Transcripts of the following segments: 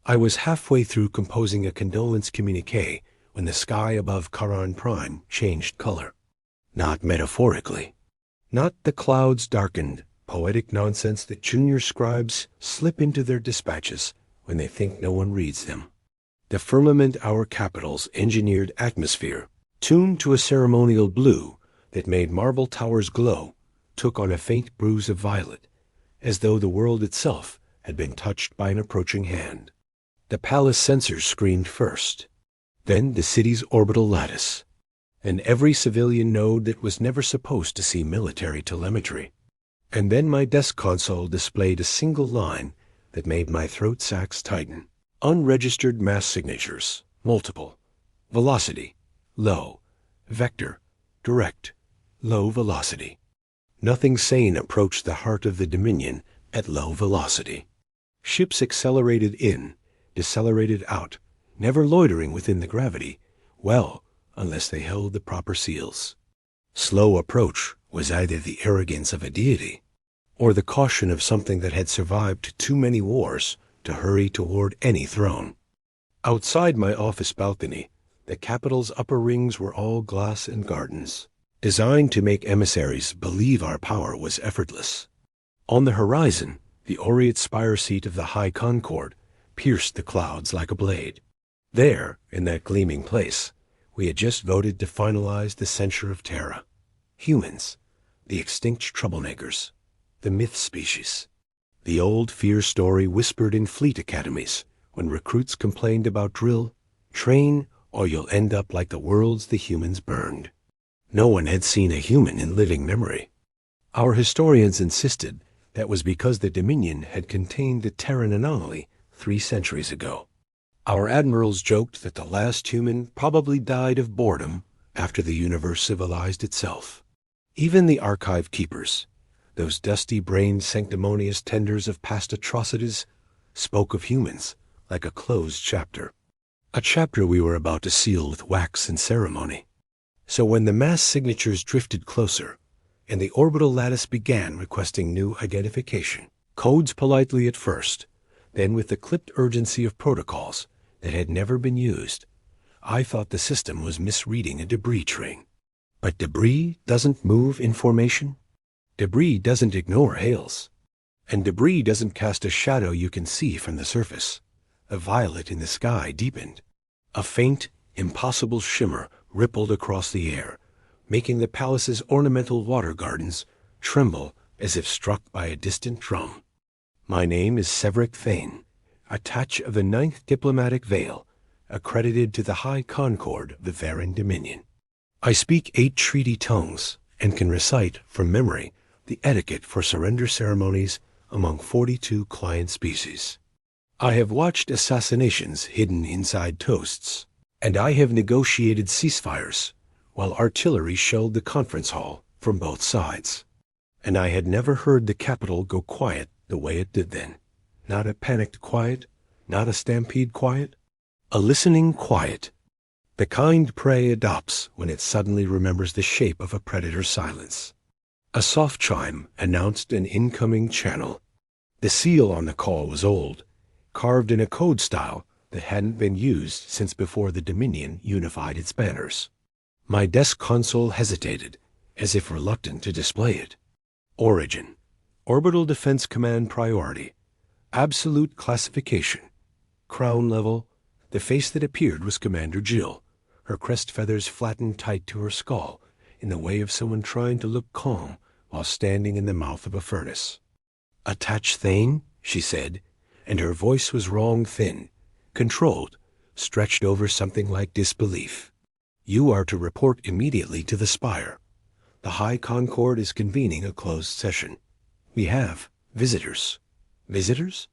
I was halfway through composing a condolence communique when the sky above Charon Prime changed color. Not metaphorically. Not the clouds darkened, poetic nonsense that junior scribes slip into their dispatches when they think no one reads them. The firmament our capital's engineered atmosphere, tuned to a ceremonial blue that made marble towers glow, took on a faint bruise of violet, as though the world itself had been touched by an approaching hand. The palace sensors screened first, then the city's orbital lattice, and every civilian node that was never supposed to see military telemetry. And then my desk console displayed a single line that made my throat sacs tighten. Unregistered mass signatures, multiple. Velocity, low. Vector, direct, low velocity. Nothing sane approached the heart of the Dominion at low velocity. Ships accelerated in, decelerated out, never loitering within the gravity, well, unless they held the proper seals. Slow approach was either the arrogance of a deity, or the caution of something that had survived too many wars to hurry toward any throne. Outside my office balcony, the capital's upper rings were all glass and gardens, designed to make emissaries believe our power was effortless. On the horizon, the aureate spire seat of the High Concord pierced the clouds like a blade. There, in that gleaming place, we had just voted to finalize the censure of Terra. Humans, the extinct troublemakers, the myth species. The old fear story whispered in fleet academies when recruits complained about drill, train, or you'll end up like the worlds the humans burned. No one had seen a human in living memory. Our historians insisted that was because the Dominion had contained the Terran anomaly 3 centuries ago. Our admirals joked that the last human probably died of boredom after the universe civilized itself. Even the archive keepers, those dusty-brained sanctimonious tenders of past atrocities, spoke of humans like a closed chapter. A chapter we were about to seal with wax and ceremony. So when the mass signatures drifted closer, and the orbital lattice began requesting new identification, codes politely at first, then with the clipped urgency of protocols that had never been used, I thought the system was misreading a debris train. But debris doesn't move in formation. Debris doesn't ignore hails. And debris doesn't cast a shadow you can see from the surface. A violet in the sky deepened. A faint, impossible shimmer rippled across the air, making the palace's ornamental water gardens tremble as if struck by a distant drum. My name is Severick Thane, attach of the 9th Diplomatic Veil, accredited to the High Concord of the Varan Dominion. I speak 8 treaty tongues and can recite from memory the etiquette for surrender ceremonies among 42 client species. I have watched assassinations hidden inside toasts, and I have negotiated ceasefires while artillery shelled the conference hall from both sides. And I had never heard the capital go quiet the way it did then. Not a panicked quiet, not a stampede quiet, a listening quiet. The kind prey adopts when it suddenly remembers the shape of a predator's silence. A soft chime announced an incoming channel. The seal on the call was old, carved in a code style that hadn't been used since before the Dominion unified its banners. My desk console hesitated, as if reluctant to display it. Origin. Orbital Defense Command Priority. Absolute classification. Crown level. The face that appeared was Commander Jill, her crest feathers flattened tight to her skull in the way of someone trying to look calm while standing in the mouth of a furnace. "Attach Thane," she said, and her voice was wrong thin, controlled, stretched over something like disbelief. "You are to report immediately to the Spire. The High Concord is convening a closed session. We have visitors." Visitors?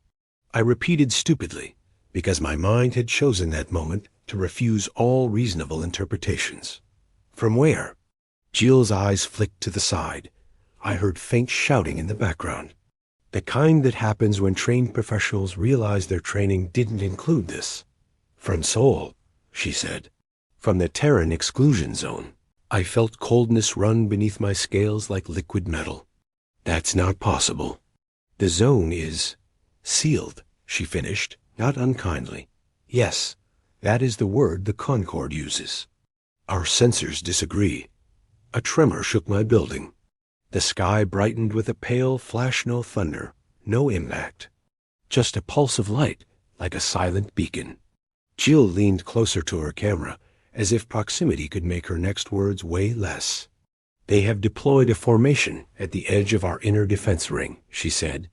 I repeated stupidly, because my mind had chosen that moment to refuse all reasonable interpretations. "From where?" Jill's eyes flicked to the side. I heard faint shouting in the background. The kind that happens when trained professionals realize their training didn't include this. "From Sol," she said. "From the Terran exclusion zone." I felt coldness run beneath my scales like liquid metal. "That's not possible." "The zone is sealed," she finished, not unkindly. Yes, that is the word the Concord uses. Our sensors disagree. A tremor shook my building. The sky brightened with a pale flash, no thunder, no impact. Just a pulse of light, like a silent beacon. Jill leaned closer to her camera, as if proximity could make her next words weigh less. They have deployed a formation at the edge of our inner defense ring, she said.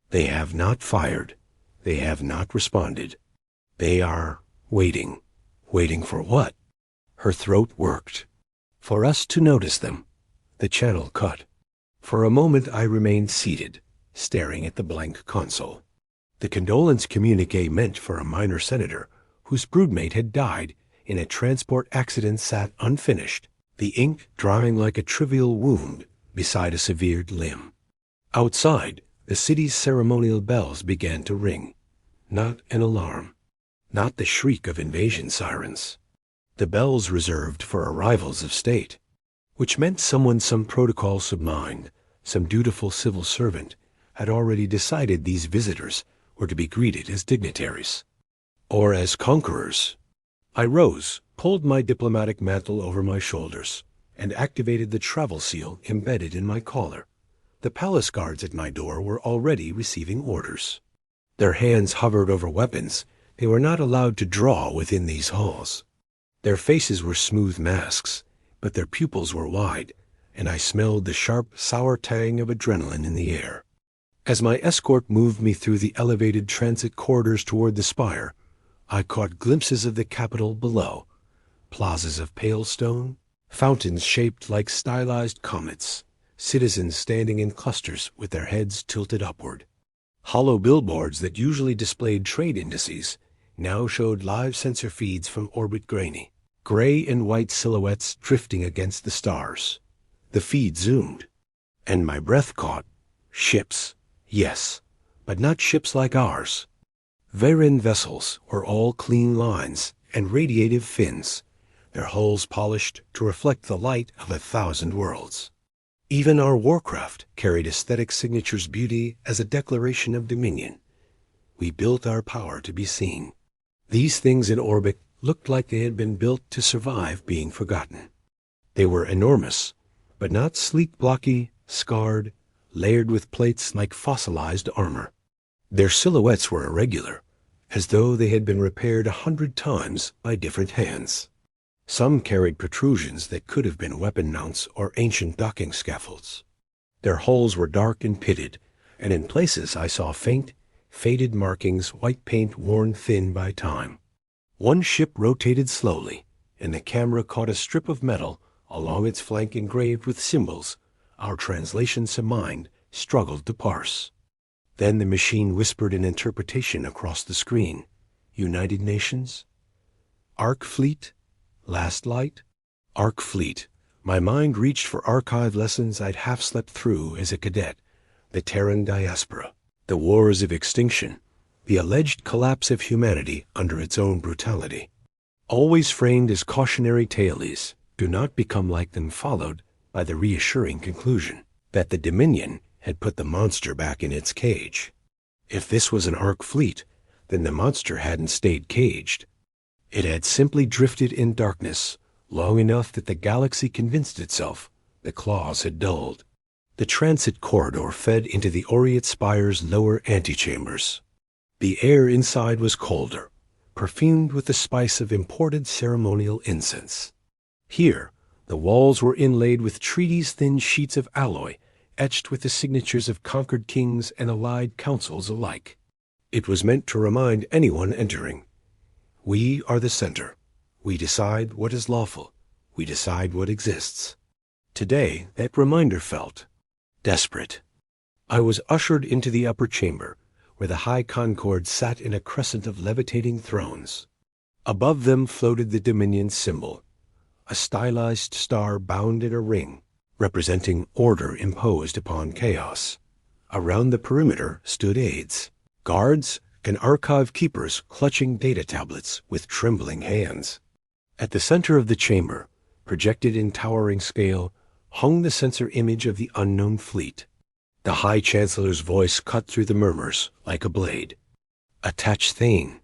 They have not fired. They have not responded. They are waiting. Waiting for what? Her throat worked. For us to notice them. The channel cut. For a moment I remained seated, staring at the blank console. The condolence communique meant for a minor senator whose broodmate had died in a transport accident sat unfinished, the ink drying like a trivial wound beside a severed limb. Outside, the city's ceremonial bells began to ring. Not an alarm. Not the shriek of invasion sirens. The bells reserved for arrivals of state, which meant some protocol submind, some dutiful civil servant, had already decided these visitors were to be greeted as dignitaries. Or as conquerors. I rose, pulled my diplomatic mantle over my shoulders, and activated the travel seal embedded in my collar. The palace guards at my door were already receiving orders. Their hands hovered over weapons they were not allowed to draw within these halls. Their faces were smooth masks, but their pupils were wide, and I smelled the sharp, sour tang of adrenaline in the air. As my escort moved me through the elevated transit corridors toward the spire, I caught glimpses of the Capitol below, plazas of pale stone, fountains shaped like stylized comets, citizens standing in clusters with their heads tilted upward. Hollow billboards that usually displayed trade indices now showed live sensor feeds from orbit grainy, gray and white silhouettes drifting against the stars. The feed zoomed, and my breath caught ships, yes, but not ships like ours. Varen vessels were all clean lines and radiative fins, their hulls polished to reflect the light of 1,000 worlds. Even our warcraft carried aesthetic signature's beauty as a declaration of dominion. We built our power to be seen. These things in orbit looked like they had been built to survive being forgotten. They were enormous, but not sleek, blocky, scarred, layered with plates like fossilized armor. Their silhouettes were irregular, as though they had been repaired 100 times by different hands. Some carried protrusions that could have been weapon mounts or ancient docking scaffolds. Their hulls were dark and pitted, and in places I saw faint, faded markings, white paint worn thin by time. One ship rotated slowly, and the camera caught a strip of metal along its flank engraved with symbols our translations of mind struggled to parse. Then the machine whispered an interpretation across the screen. United Nations? Ark Fleet? Last Light? Ark Fleet. My mind reached for archive lessons I'd half slept through as a cadet. The Terran diaspora, the wars of extinction, the alleged collapse of humanity under its own brutality. Always framed as cautionary tales, do not become like them, followed by the reassuring conclusion that the Dominion had put the monster back in its cage. If this was an Ark fleet, then the monster hadn't stayed caged. It had simply drifted in darkness long enough that the galaxy convinced itself the claws had dulled. The transit corridor fed into the Aureate Spire's lower antechambers. The air inside was colder, perfumed with the spice of imported ceremonial incense. Here, the walls were inlaid with treaties-thin sheets of alloy, etched with the signatures of conquered kings and allied councils alike. It was meant to remind anyone entering, we are the center. We decide what is lawful. We decide what exists. Today, that reminder felt desperate. I was ushered into the upper chamber, where the High Concord sat in a crescent of levitating thrones. Above them floated the Dominion symbol, a stylized star bound in a ring, representing order imposed upon chaos. Around the perimeter stood aides, guards, and archive keepers clutching data tablets with trembling hands. At the center of the chamber, projected in towering scale, hung the sensor image of the unknown fleet. The High Chancellor's voice cut through the murmurs like a blade. Attached Thane,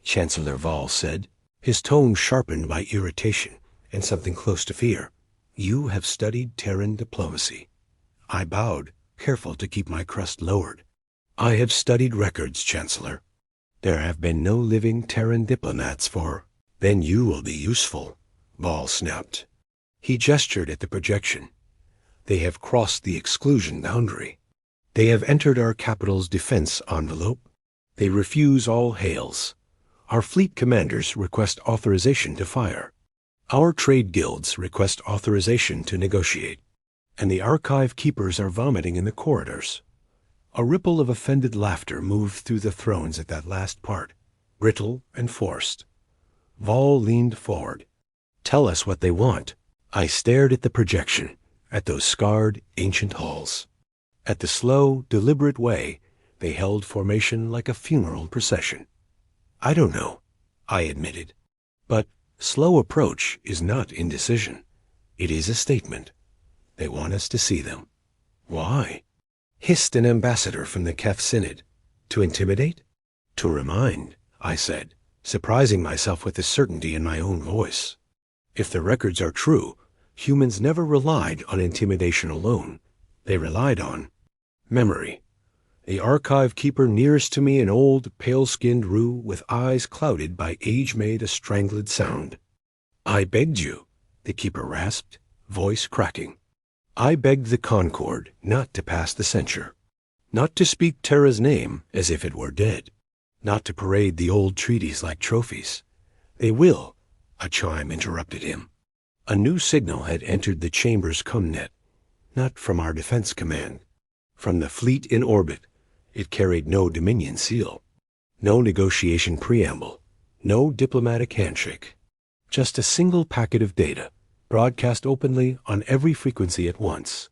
Chancellor Val said, his tone sharpened by irritation and something close to fear. You have studied Terran diplomacy. I bowed, careful to keep my crest lowered. I have studied records, Chancellor. There have been no living Terran diplomats for... Then you will be useful, Val snapped. He gestured at the projection. They have crossed the exclusion boundary. They have entered our capital's defense envelope. They refuse all hails. Our fleet commanders request authorization to fire. Our trade guilds request authorization to negotiate. And the archive keepers are vomiting in the corridors. A ripple of offended laughter moved through the thrones at that last part, brittle and forced. Val leaned forward. Tell us what they want. I stared at the projection, at those scarred, ancient halls. At the slow, deliberate way they held formation like a funeral procession. I don't know, I admitted. But slow approach is not indecision. It is a statement. They want us to see them. Why? Hissed an ambassador from the Kef Synod. To intimidate? To remind, I said, surprising myself with the certainty in my own voice. If the records are true, humans never relied on intimidation alone. They relied on memory. The archive keeper nearest to me, an old, pale-skinned Rue with eyes clouded by age, made a strangled sound. I begged you, the keeper rasped, voice cracking. I begged the Concord not to pass the censure, not to speak Terra's name as if it were dead, not to parade the old treaties like trophies. They will, a chime interrupted him. A new signal had entered the chamber's comnet, not from our defense command. From the fleet in orbit, it carried no Dominion seal, no negotiation preamble, no diplomatic handshake. Just a single packet of data, broadcast openly on every frequency at once.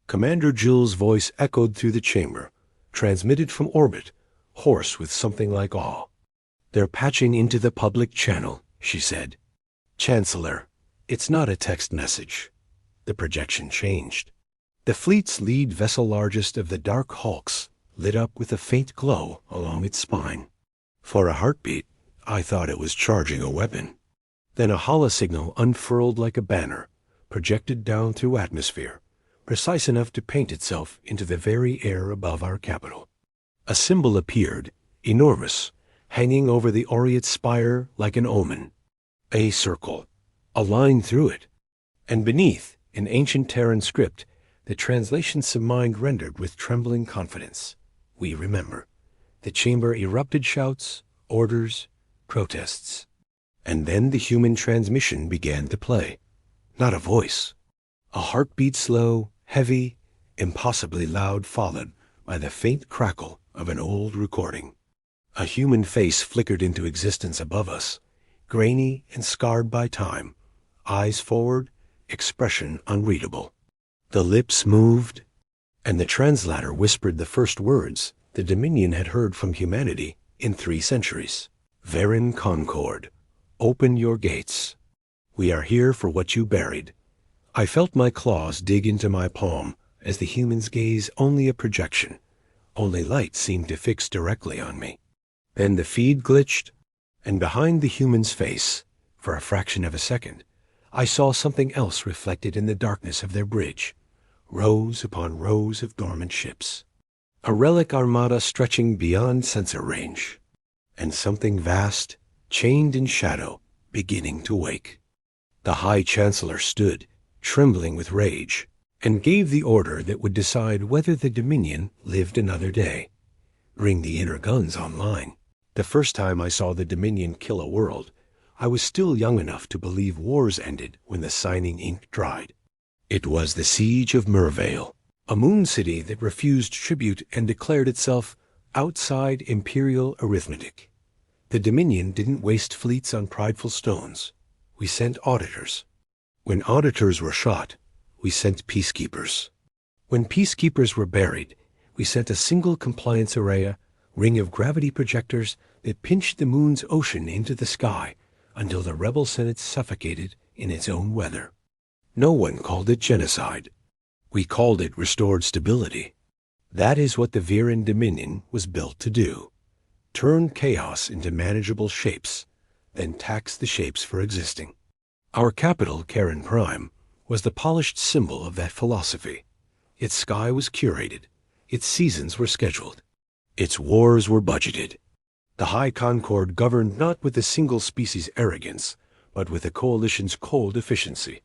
Commander Jill's voice echoed through the chamber, transmitted from orbit, hoarse with something like awe. They're patching into the public channel, she said. Chancellor, it's not a text message. The projection changed. The fleet's lead vessel, largest of the dark hulks, lit up with a faint glow along its spine. For a heartbeat, I thought it was charging a weapon. Then a holosignal unfurled like a banner, projected down through atmosphere, precise enough to paint itself into the very air above our capital. A symbol appeared, enormous, hanging over the aureate spire like an omen. A circle, a line through it, and beneath, in ancient Terran script, the translation submind rendered with trembling confidence. We remember. The chamber erupted shouts, orders, protests. And then the human transmission began to play. Not a voice. A heartbeat, slow, heavy, impossibly loud, followed by the faint crackle of an old recording. A human face flickered into existence above us, grainy and scarred by time, eyes forward, expression unreadable. The lips moved, and the translator whispered the first words the Dominion had heard from humanity in 3 centuries. Verin Concord, open your gates. We are here for what you buried. I felt my claws dig into my palm as the human's gaze only a projection. Only light seemed to fix directly on me. Then the feed glitched, and behind the human's face, for a fraction of a second, I saw something else reflected in the darkness of their bridge, rows upon rows of dormant ships. A relic armada stretching beyond sensor range, and something vast, chained in shadow, beginning to wake. The High Chancellor stood, trembling with rage, and gave the order that would decide whether the Dominion lived another day. Bring the inner guns online. The first time I saw the Dominion kill a world, I was still young enough to believe wars ended when the signing ink dried. It was the siege of Mervale, a moon city that refused tribute and declared itself outside imperial arithmetic. The Dominion didn't waste fleets on prideful stones. We sent auditors. When auditors were shot, we sent peacekeepers. When peacekeepers were buried, we sent a single compliance array, ring of gravity projectors that pinched the moon's ocean into the sky until the rebel Senate suffocated in its own weather. No one called it genocide. We called it restored stability. That is what the Viren Dominion was built to do. turn chaos into manageable shapes, then tax the shapes for existing. Our capital, Charon Prime, was the polished symbol of that philosophy. Its sky was curated, its seasons were scheduled, its wars were budgeted. The High Concord governed not with a single species' arrogance, but with a coalition's cold efficiency.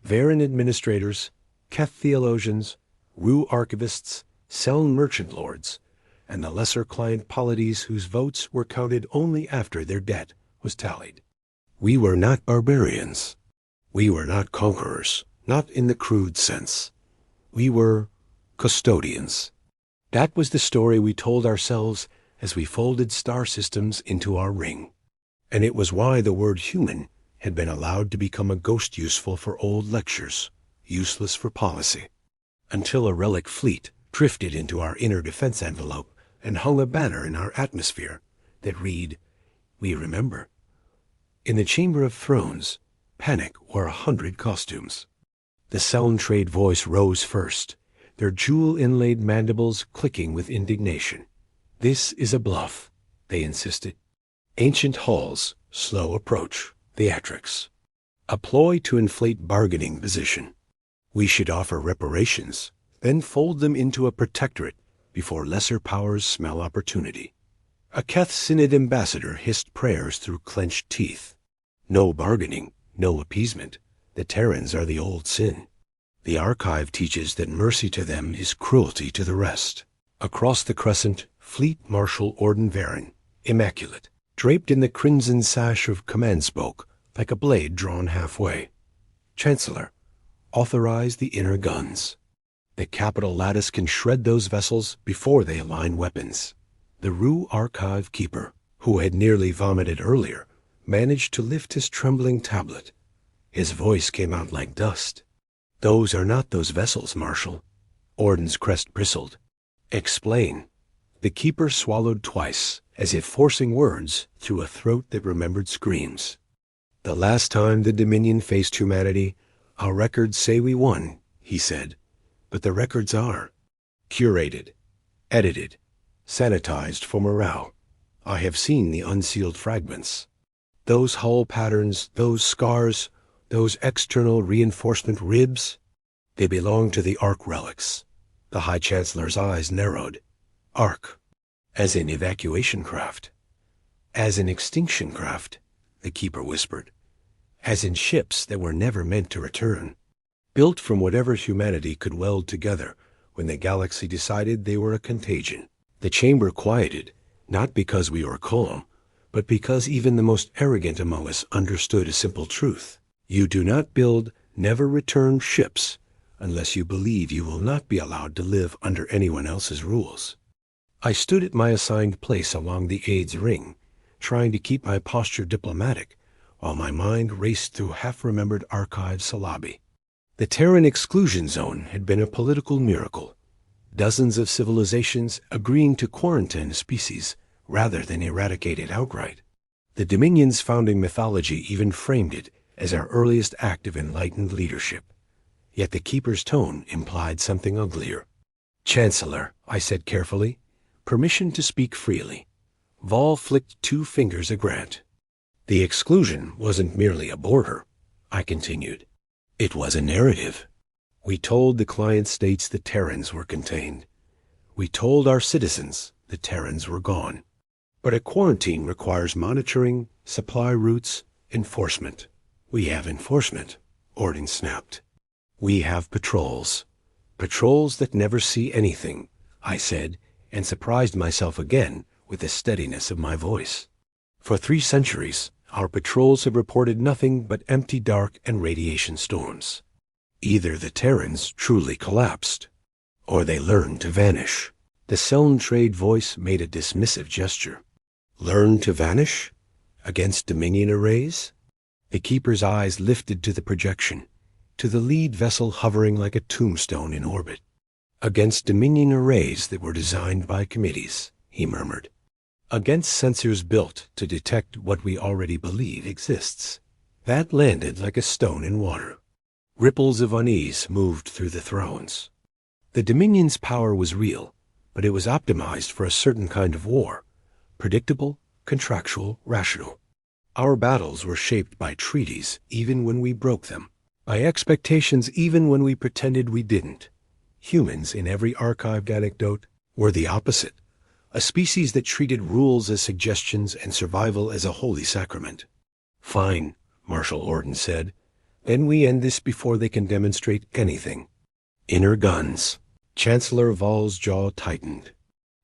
Varan administrators, Keth theologians, Ru archivists, Seln merchant lords, and the lesser client polities whose votes were counted only after their debt was tallied. We were not barbarians. We were not conquerors, not in the crude sense. We were custodians. That was the story we told ourselves as we folded star systems into our ring. And it was why the word human had been allowed to become a ghost useful for old lectures, useless for policy, until a relic fleet drifted into our inner defense envelope and hung a banner in our atmosphere that read, "We remember." In the Chamber of Thrones, panic wore 100 costumes. The Seln trade voice rose first, their jewel-inlaid mandibles clicking with indignation. "This is a bluff," they insisted. Ancient halls, slow approach, theatrics. A ploy to inflate bargaining position. We should offer reparations, then fold them into a protectorate before lesser powers smell opportunity. A Keth Synod ambassador hissed prayers through clenched teeth. No bargaining, no appeasement. The Terrans are the old sin. The archive teaches that mercy to them is cruelty to the rest. Across the crescent, Fleet Marshal Orden Varan, immaculate, draped in the crimson sash of command spoke, like a blade drawn halfway. "Chancellor, authorize the inner guns. The capital lattice can shred those vessels before they align weapons." The Ru archive keeper, who had nearly vomited earlier, managed to lift his trembling tablet. His voice came out like dust. "Those are not those vessels, Marshal." Orden's crest bristled. "Explain." The keeper swallowed twice, as if forcing words through a throat that remembered screams. "The last time the Dominion faced humanity, our records say we won," he said. "But the records are curated, edited, sanitized for morale. I have seen the unsealed fragments. Those hull patterns, those scars, those external reinforcement ribs, they belong to the Ark relics." The High Chancellor's eyes narrowed. "Ark, as in evacuation craft." "As in extinction craft," the keeper whispered. "As in ships that were never meant to return. Built from whatever humanity could weld together when the galaxy decided they were a contagion." The chamber quieted, not because we were calm, but because even the most arrogant among us understood a simple truth. You do not build, never return ships unless you believe you will not be allowed to live under anyone else's rules. I stood at my assigned place along the aide's ring, trying to keep my posture diplomatic, while my mind raced through half-remembered archive syllabi. The Terran exclusion zone had been a political miracle. Dozens of civilizations agreeing to quarantine a species rather than eradicate it outright. The Dominion's founding mythology even framed it as our earliest act of enlightened leadership. Yet the keeper's tone implied something uglier. "Chancellor," I said carefully, "permission to speak freely." Vol flicked 2 fingers a grant. "The exclusion wasn't merely a border," I continued. "It was a narrative. We told the client states the Terrans were contained. We told our citizens the Terrans were gone. But a quarantine requires monitoring, supply routes, enforcement. We have enforcement," Orden snapped. "We have patrols. Patrols that never see anything," I said, and surprised myself again with the steadiness of my voice. "For 3 centuries, our patrols have reported nothing but empty dark and radiation storms. Either the Terrans truly collapsed, or they learned to vanish." The Seln trade voice made a dismissive gesture. "Learn to vanish? Against Dominion arrays?" The keeper's eyes lifted to the projection, to the lead vessel hovering like a tombstone in orbit. "Against Dominion arrays that were designed by committees," he murmured. "Against sensors built to detect what we already believe exists." That landed like a stone in water. Ripples of unease moved through the thrones. The Dominion's power was real, but it was optimized for a certain kind of war, predictable, contractual, rational. Our battles were shaped by treaties even when we broke them, by expectations even when we pretended we didn't. Humans in every archived anecdote were the opposite, a species that treated rules as suggestions and survival as a holy sacrament. "Fine," Marshal Orden said. "Then we end this before they can demonstrate anything." Inner guns. Chancellor Val's jaw tightened.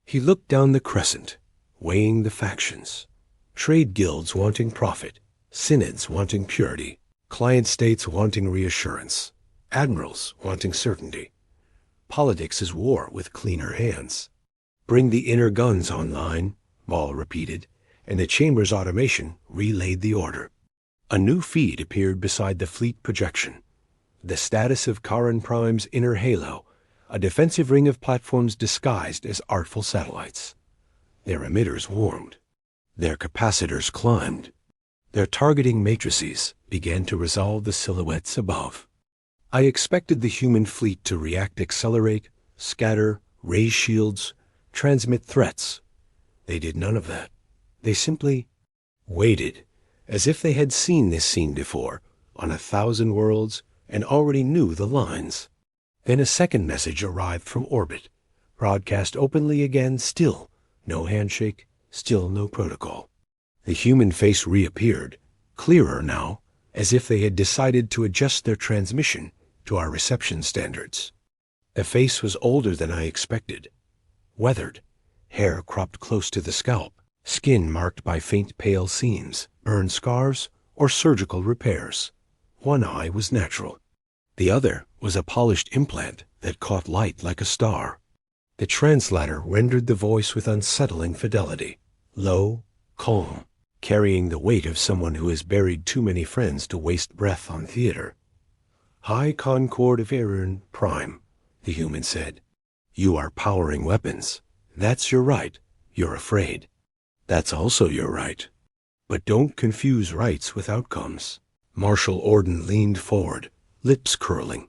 He looked down the crescent, weighing the factions. Trade guilds wanting profit, synods wanting purity, client states wanting reassurance, admirals wanting certainty. Politics is war with cleaner hands. "Bring the inner guns online," Val repeated, and the chamber's automation relayed the order. A new feed appeared beside the fleet projection. The status of Charon Prime's inner halo, a defensive ring of platforms disguised as artful satellites. Their emitters warmed. Their capacitors climbed. Their targeting matrices began to resolve the silhouettes above. I expected the human fleet to react, accelerate, scatter, raise shields, transmit threats. They did none of that. They simply waited, as if they had seen this scene before, on 1,000 worlds, and already knew the lines. Then a second message arrived from orbit, broadcast openly again, still no handshake, still no protocol. The human face reappeared, clearer now, as if they had decided to adjust their transmission to our reception standards. The face was older than I expected, weathered, hair cropped close to the scalp, skin marked by faint pale seams, burn scars, or surgical repairs. One eye was natural. The other was a polished implant that caught light like a star. The translator rendered the voice with unsettling fidelity, low, calm, carrying the weight of someone who has buried too many friends to waste breath on theater. "High Concord of Charon Prime," the human said. "You are powering weapons. That's your right. You're afraid. That's also your right. But don't confuse rights with outcomes." Marshal Orden leaned forward, lips curling.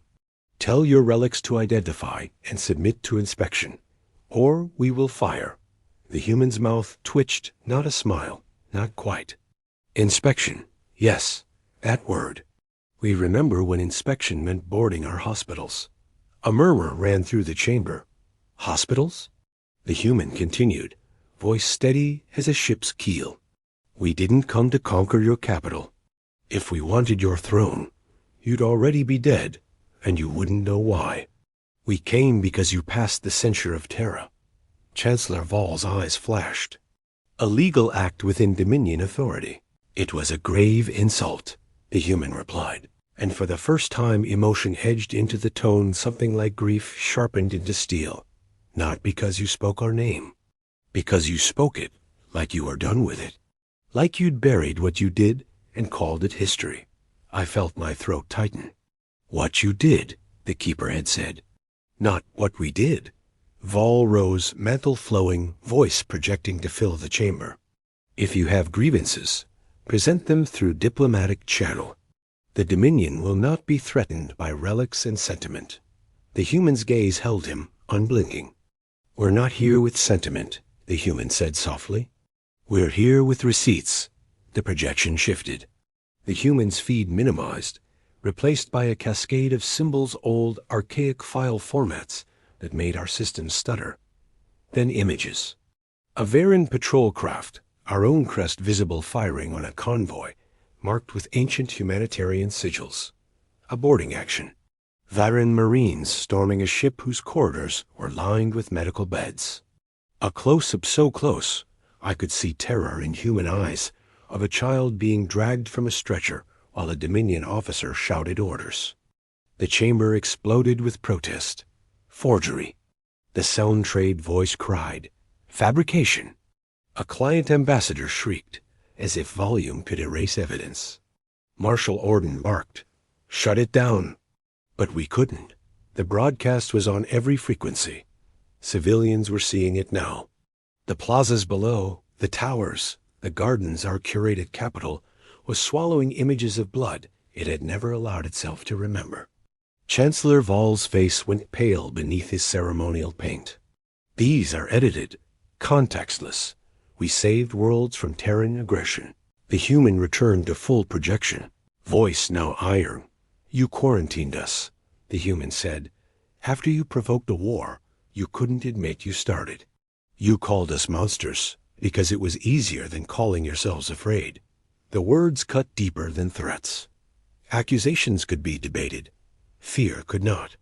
"Tell your relics to identify and submit to inspection, or we will fire." The human's mouth twitched, not a smile, not quite. "Inspection, yes, that word. We remember when inspection meant boarding our hospitals." A murmur ran through the chamber. "Hospitals?" The human continued, voice steady as a ship's keel. "We didn't come to conquer your capital. If we wanted your throne, you'd already be dead, and you wouldn't know why. We came because you passed the censure of Terra." Chancellor Val's eyes flashed. "A legal act within Dominion authority." "It was a grave insult," the human replied, and for the first time emotion edged into the tone, something like grief sharpened into steel. "Not because you spoke our name. Because you spoke it like you were done with it. Like you'd buried what you did and called it history." I felt my throat tighten. "What you did," the keeper had said. "Not what we did." Val rose, mantle flowing, voice projecting to fill the chamber. "If you have grievances, present them through diplomatic channel. The Dominion will not be threatened by relics and sentiment." The human's gaze held him, unblinking. "We're not here with sentiment," the human said softly. "We're here with receipts." The projection shifted. The human's feed minimized, replaced by a cascade of symbols, old, archaic file formats that made our systems stutter. Then images. A Varan patrol craft, our own crest visible firing on a convoy, marked with ancient humanitarian sigils. A boarding action. Varan Marines storming a ship whose corridors were lined with medical beds. A close-up so close, I could see terror in human eyes, of a child being dragged from a stretcher while a Dominion officer shouted orders. The chamber exploded with protest. Forgery. The sound trade voice cried. Fabrication. A client ambassador shrieked, as if volume could erase evidence. Marshal Orden barked. "Shut it down." But we couldn't. The broadcast was on every frequency. Civilians were seeing it now. The plazas below, the towers, the gardens our curated capital, was swallowing images of blood it had never allowed itself to remember. Chancellor Val's face went pale beneath his ceremonial paint. "These are edited, contextless. We saved worlds from Terran aggression. The human returned to full projection. Voice now iron. You quarantined us, the human said. After you provoked a war, you couldn't admit you started. You called us monsters because it was easier than calling yourselves afraid. The words cut deeper than threats. Accusations could be debated. Fear could not.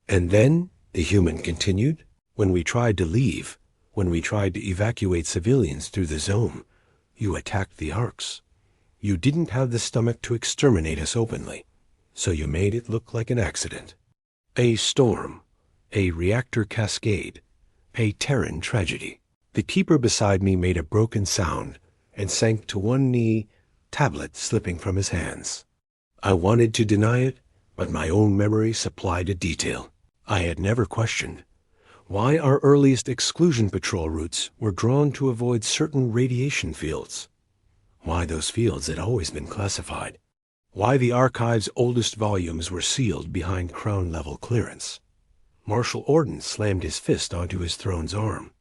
And then, the human continued, when we tried to leave, when we tried to evacuate civilians through the zone, you attacked the arcs. You didn't have the stomach to exterminate us openly, so you made it look like an accident. A storm, a reactor cascade, a Terran tragedy. The keeper beside me made a broken sound and sank to one knee, tablet slipping from his hands. I wanted to deny it, but my own memory supplied a detail I had never questioned. Why our earliest exclusion patrol routes were drawn to avoid certain radiation fields. Why those fields had always been classified. Why the archive's oldest volumes were sealed behind crown-level clearance. Marshal Orden slammed his fist onto his throne's arm.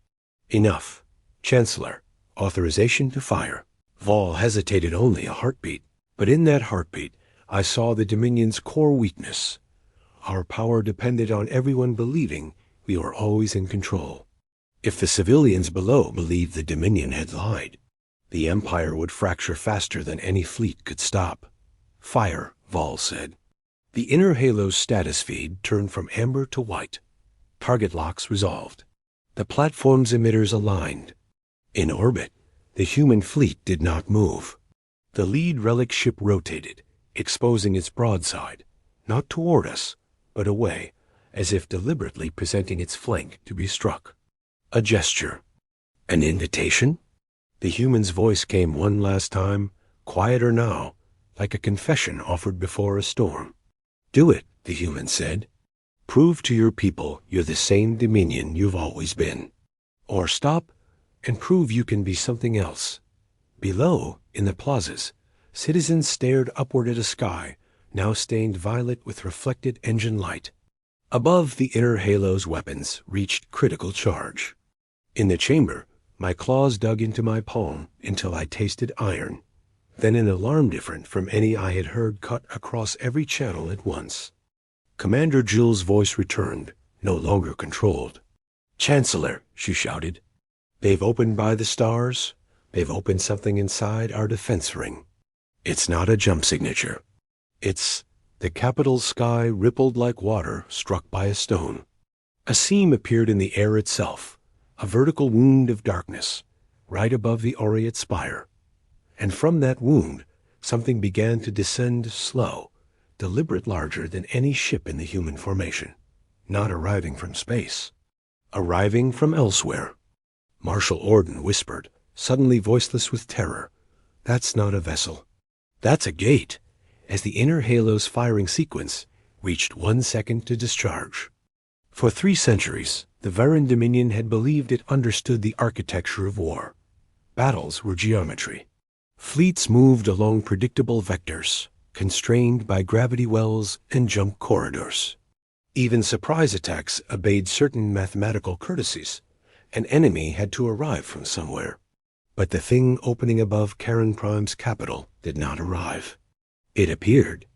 Enough. Chancellor, authorization to fire. Vol hesitated only a heartbeat, but in that heartbeat I saw the Dominion's core weakness. Our power depended on everyone believing we were always in control. If the civilians below believed the Dominion had lied, the Empire would fracture faster than any fleet could stop. Fire, Vol said. The inner halo's status feed turned from amber to white. Target locks resolved. The platform's emitters aligned. In orbit, the human fleet did not move. The lead Relic ship rotated, exposing its broadside, not toward us, but away, as if deliberately presenting its flank to be struck. A gesture. An invitation? The human's voice came one last time, quieter now, like a confession offered before a storm. Do it, the human said. Prove to your people you're the same Dominion you've always been. Or stop and prove you can be something else. Below, in the plazas, citizens stared upward at a sky, now stained violet with reflected engine light. Above, the inner halo's weapons reached critical charge. In the chamber, my claws dug into my palm until I tasted iron. Then an alarm different from any I had heard cut across every channel at once. Commander Jill's voice returned, no longer controlled. Chancellor, she shouted. They've opened by the stars. They've opened something inside our defense ring. It's not a jump signature. It's the capital sky rippled like water struck by a stone. A seam appeared in the air itself, a vertical wound of darkness, right above the aureate spire. And from that wound, something began to descend slow, deliberate, larger than any ship in the human formation, not arriving from space, arriving from elsewhere. Marshal Orden whispered, suddenly voiceless with terror. That's not a vessel. That's a gate, as the inner halo's firing sequence reached 1 second to discharge. For 3 centuries, the Varan Dominion had believed it understood the architecture of war. Battles were geometry. Fleets moved along predictable vectors, constrained by gravity wells and jump corridors. Even surprise attacks obeyed certain mathematical courtesies. An enemy had to arrive from somewhere. But the thing opening above Karen Prime's capital did not arrive. It appeared.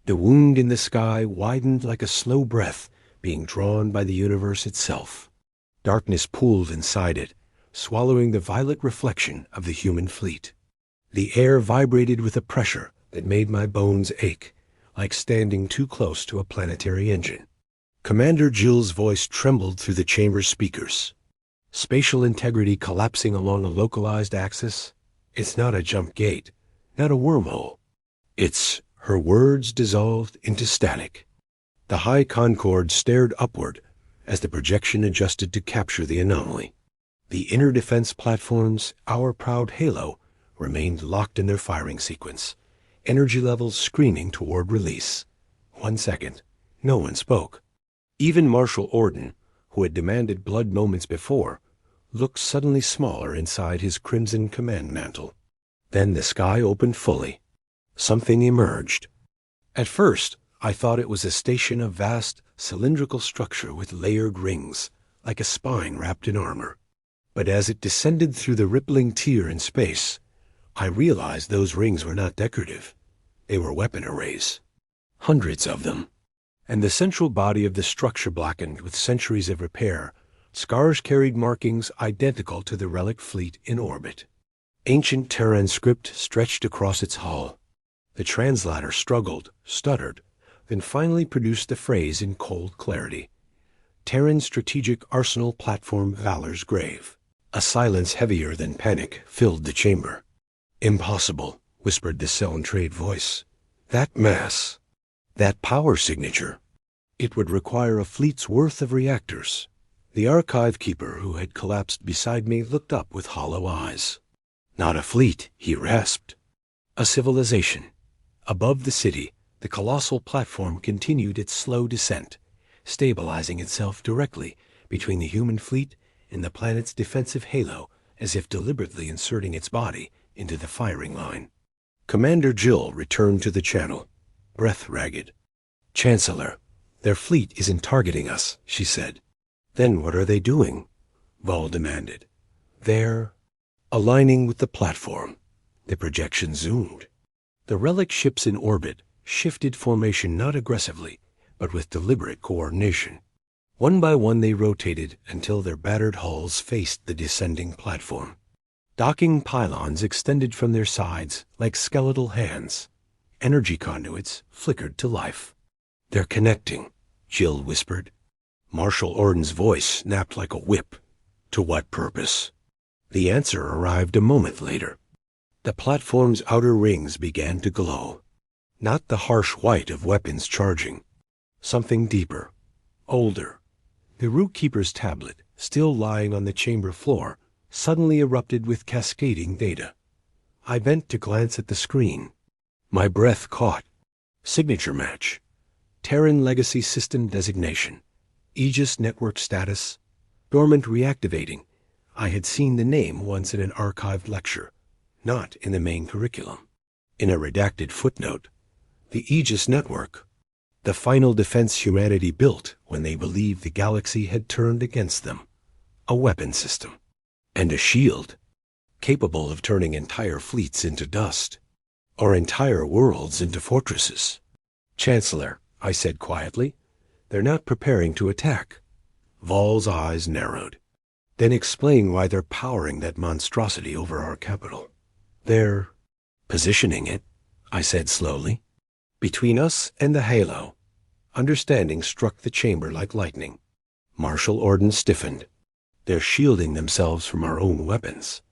The wound in the sky widened like a slow breath being drawn by the universe itself. Darkness pooled inside it, swallowing the violet reflection of the human fleet. The air vibrated with a pressure that made my bones ache, like standing too close to a planetary engine. Commander Jill's voice trembled through the chamber's speakers. Spatial integrity collapsing along a localized axis. It's not a jump gate, not a wormhole. It's her words dissolved into static. The high Concord stared upward as the projection adjusted to capture the anomaly. The inner defense platforms, our proud halo, remained locked in their firing sequence, energy levels screaming toward release. 1 second. No one spoke. Even Marshal Orden, who had demanded blood moments before, looked suddenly smaller inside his crimson command mantle. Then the sky opened fully. Something emerged. At first, I thought it was a station of vast, cylindrical structure with layered rings, like a spine wrapped in armor. But as it descended through the rippling tier in space, I realized those rings were not decorative. They were weapon arrays. Hundreds of them. And the central body of the structure blackened with centuries of repair, scars carried markings identical to the Relic fleet in orbit. Ancient Terran script stretched across its hull. The translator struggled, stuttered, then finally produced the phrase in cold clarity. Terran Strategic Arsenal Platform Valor's Grave. A silence heavier than panic filled the chamber. Impossible, whispered the cell-and-trade voice. That mass, that power signature, it would require a fleet's worth of reactors. The archive keeper who had collapsed beside me looked up with hollow eyes. Not a fleet, he rasped. A civilization. Above the city, the colossal platform continued its slow descent, stabilizing itself directly between the human fleet and the planet's defensive halo, as if deliberately inserting its body into the firing line. Commander Jill returned to the channel, breath ragged. Chancellor, their fleet isn't targeting us, she said. Then what are they doing? Vol demanded. They're aligning with the platform. The projection zoomed. The Relic ships in orbit shifted formation not aggressively, but with deliberate coordination. One by one they rotated until their battered hulls faced the descending platform. Docking pylons extended from their sides like skeletal hands. Energy conduits flickered to life. They're connecting, Jill whispered. Marshal Orden's voice snapped like a whip. To what purpose? The answer arrived a moment later. The platform's outer rings began to glow. Not the harsh white of weapons charging. Something deeper, older. The root keeper's tablet, still lying on the chamber floor, suddenly erupted with cascading data. I bent to glance at the screen. My breath caught. Signature match. Terran Legacy System designation. Aegis network status. Dormant reactivating. I had seen the name once in an archived lecture, not in the main curriculum. In a redacted footnote. The Aegis network. The final defense humanity built when they believed the galaxy had turned against them. A weapon system. And a shield. Capable of turning entire fleets into dust. Or entire worlds into fortresses. Chancellor, I said quietly, they're not preparing to attack. Vol's eyes narrowed. Then explain why they're powering that monstrosity over our capital. They're positioning it, I said slowly. Between us and the halo. Understanding struck the chamber like lightning. Marshal Orden stiffened. They're shielding themselves from our own weapons.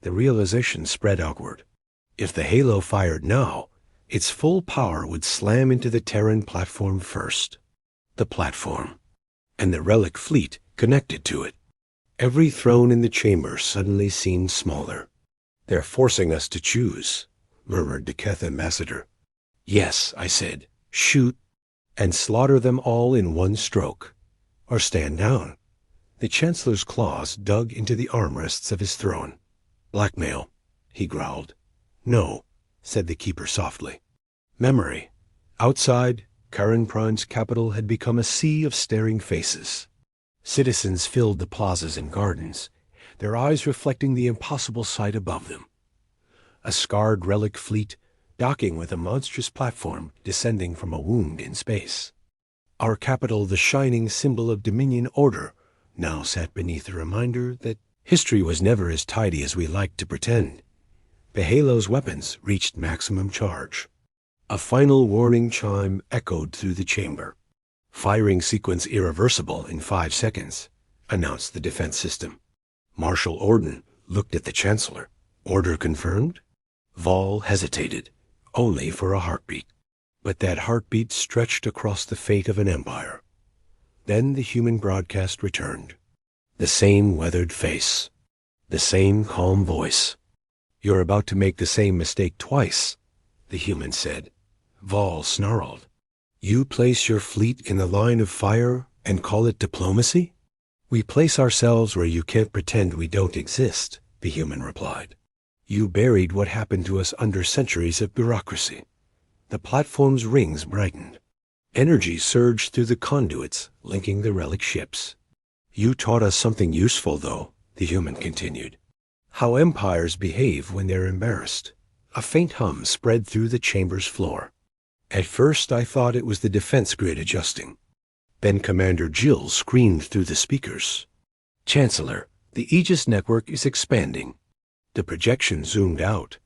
The realization spread outward. If the halo fired now, its full power would slam into the Terran platform first. The platform. And the Relic fleet connected to it. Every throne in the chamber suddenly seemed smaller. They're forcing us to choose, murmured the Keth ambassador. Yes, I said, shoot, and slaughter them all in one stroke. Or stand down. The Chancellor's claws dug into the armrests of his throne. Blackmail, he growled. No, said the keeper softly. Memory. Outside, Karan Prime's capital had become a sea of staring faces. Citizens filled the plazas and gardens, their eyes reflecting the impossible sight above them. A scarred Relic fleet docking with a monstrous platform descending from a wound in space. Our capital, the shining symbol of Dominion order, now sat beneath a reminder that history was never as tidy as we liked to pretend. The Halo's weapons reached maximum charge. A final warning chime echoed through the chamber. Firing sequence irreversible in 5 seconds, announced the defense system. Marshal Orden looked at the Chancellor. Order confirmed? Vol hesitated, only for a heartbeat. But that heartbeat stretched across the fate of an empire. Then the human broadcast returned. The same weathered face. The same calm voice. You're about to make the same mistake twice, the human said. Vol snarled. You place your fleet in the line of fire and call it diplomacy? We place ourselves where you can't pretend we don't exist, the human replied. You buried what happened to us under centuries of bureaucracy. The platform's rings brightened. Energy surged through the conduits linking the Relic ships. You taught us something useful, though, The human continued. How empires behave when they're embarrassed. A faint hum spread through the chamber's floor. At first I thought it was the defense grid adjusting. Then Commander Jill screamed through the speakers. Chancellor, the Aegis network is expanding. The projection zoomed out.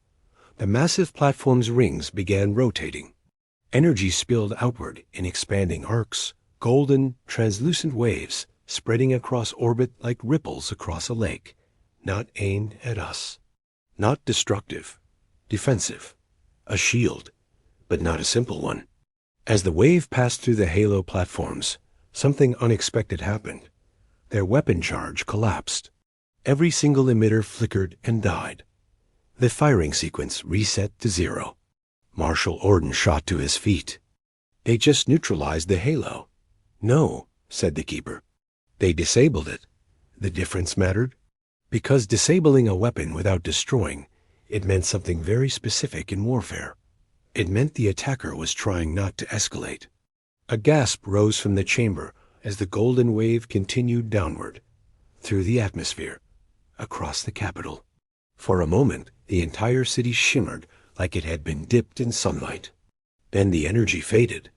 The massive platform's rings began rotating. Energy spilled outward in expanding arcs, golden, translucent waves spreading across orbit like ripples across a lake, not aimed at us. Not destructive, defensive, a shield, but not a simple one. As the wave passed through the halo platforms, something unexpected happened. Their weapon charge collapsed. Every single emitter flickered and died. The firing sequence reset to 0. Marshal Orden shot to his feet. They just neutralized the halo. No, said the Keeper. They disabled it. The difference mattered. Because disabling a weapon without destroying, it meant something very specific in warfare. It meant the attacker was trying not to escalate. A gasp rose from the chamber as the golden wave continued downward, through the atmosphere, across the capital. For a moment, the entire city shimmered like it had been dipped in sunlight. Then the energy faded.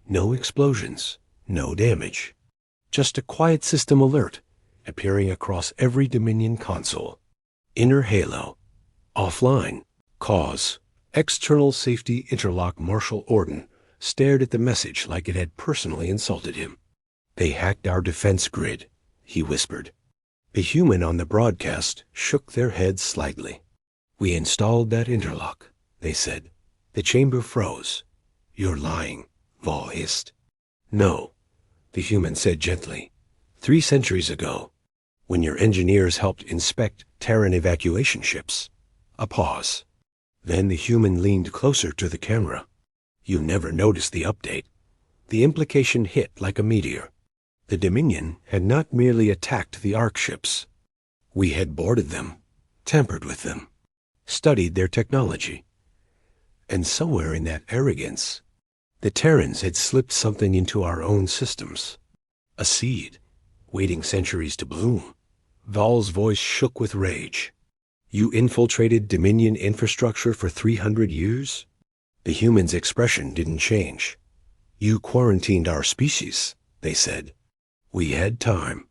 No explosions, no damage. Just a quiet system alert, appearing across every Dominion console. Inner halo. Offline. Cause. External safety interlock. Marshal Orden stared at the message like it had personally insulted him. They hacked our defense grid, he whispered. The human on the broadcast shook their heads slightly. We installed that interlock, they said. The chamber froze. You're lying, Vol hissed. No, the human said gently. 3 centuries ago, when your engineers helped inspect Terran evacuation ships. A pause. Then the human leaned closer to the camera. You never noticed the update. The implication hit like a meteor. The Dominion had not merely attacked the Ark ships. We had boarded them, tampered with them, studied their technology. And somewhere in that arrogance, the Terrans had slipped something into our own systems. A seed, waiting centuries to bloom. Vol's voice shook with rage. You infiltrated Dominion infrastructure for 300 years? The human's expression didn't change. You quarantined our species, they said. We had time.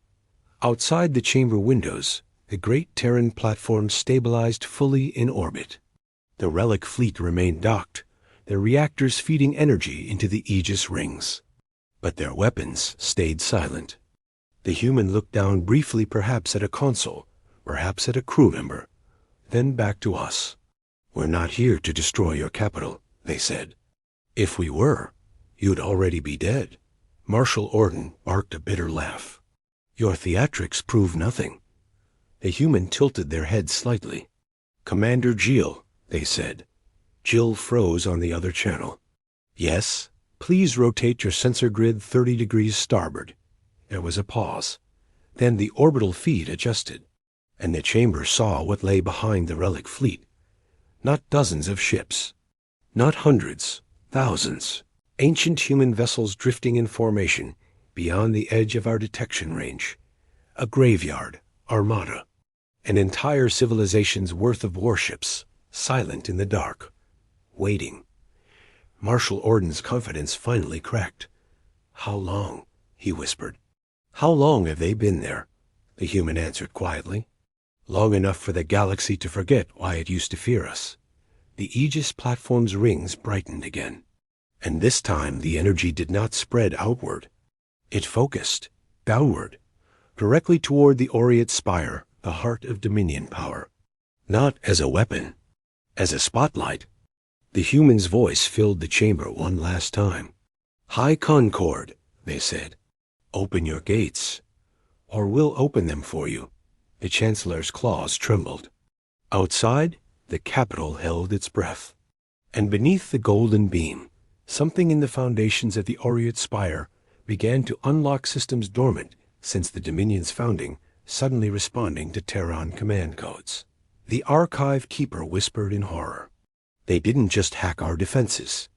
Outside the chamber windows, the great Terran platform stabilized fully in orbit. The Relic fleet remained docked, their reactors feeding energy into the Aegis rings. But their weapons stayed silent. The human looked down briefly, perhaps at a console, perhaps at a crew member, then back to us. We're not here to destroy your capital, they said. If we were, you'd already be dead. Marshal Orden barked a bitter laugh. Your theatrics prove nothing. The human tilted their head slightly. Commander Jill, they said. Jill froze on the other channel. Yes, please rotate your sensor grid 30 degrees starboard. There was a pause. Then the orbital feed adjusted, and the chamber saw what lay behind the Relic fleet. Not dozens of ships. Not hundreds, thousands. Ancient human vessels drifting in formation beyond the edge of our detection range. A graveyard, armada. An entire civilization's worth of warships, silent in the dark, waiting. Marshal Orden's confidence finally cracked. How long? He whispered. How long have they been there? The human answered quietly. Long enough for the galaxy to forget why it used to fear us. The Aegis platform's rings brightened again. And this time the energy did not spread outward. It focused, downward, directly toward the Aureate Spire, the heart of Dominion power. Not as a weapon, as a spotlight. The human's voice filled the chamber one last time. High Concord, they said. Open your gates, or we'll open them for you. The Chancellor's claws trembled. Outside, the capital held its breath. And beneath the golden beam, something in the foundations of the Aureate Spire began to unlock systems dormant since the Dominion's founding, suddenly responding to Terran command codes. The Archive Keeper whispered in horror. They didn't just hack our defenses.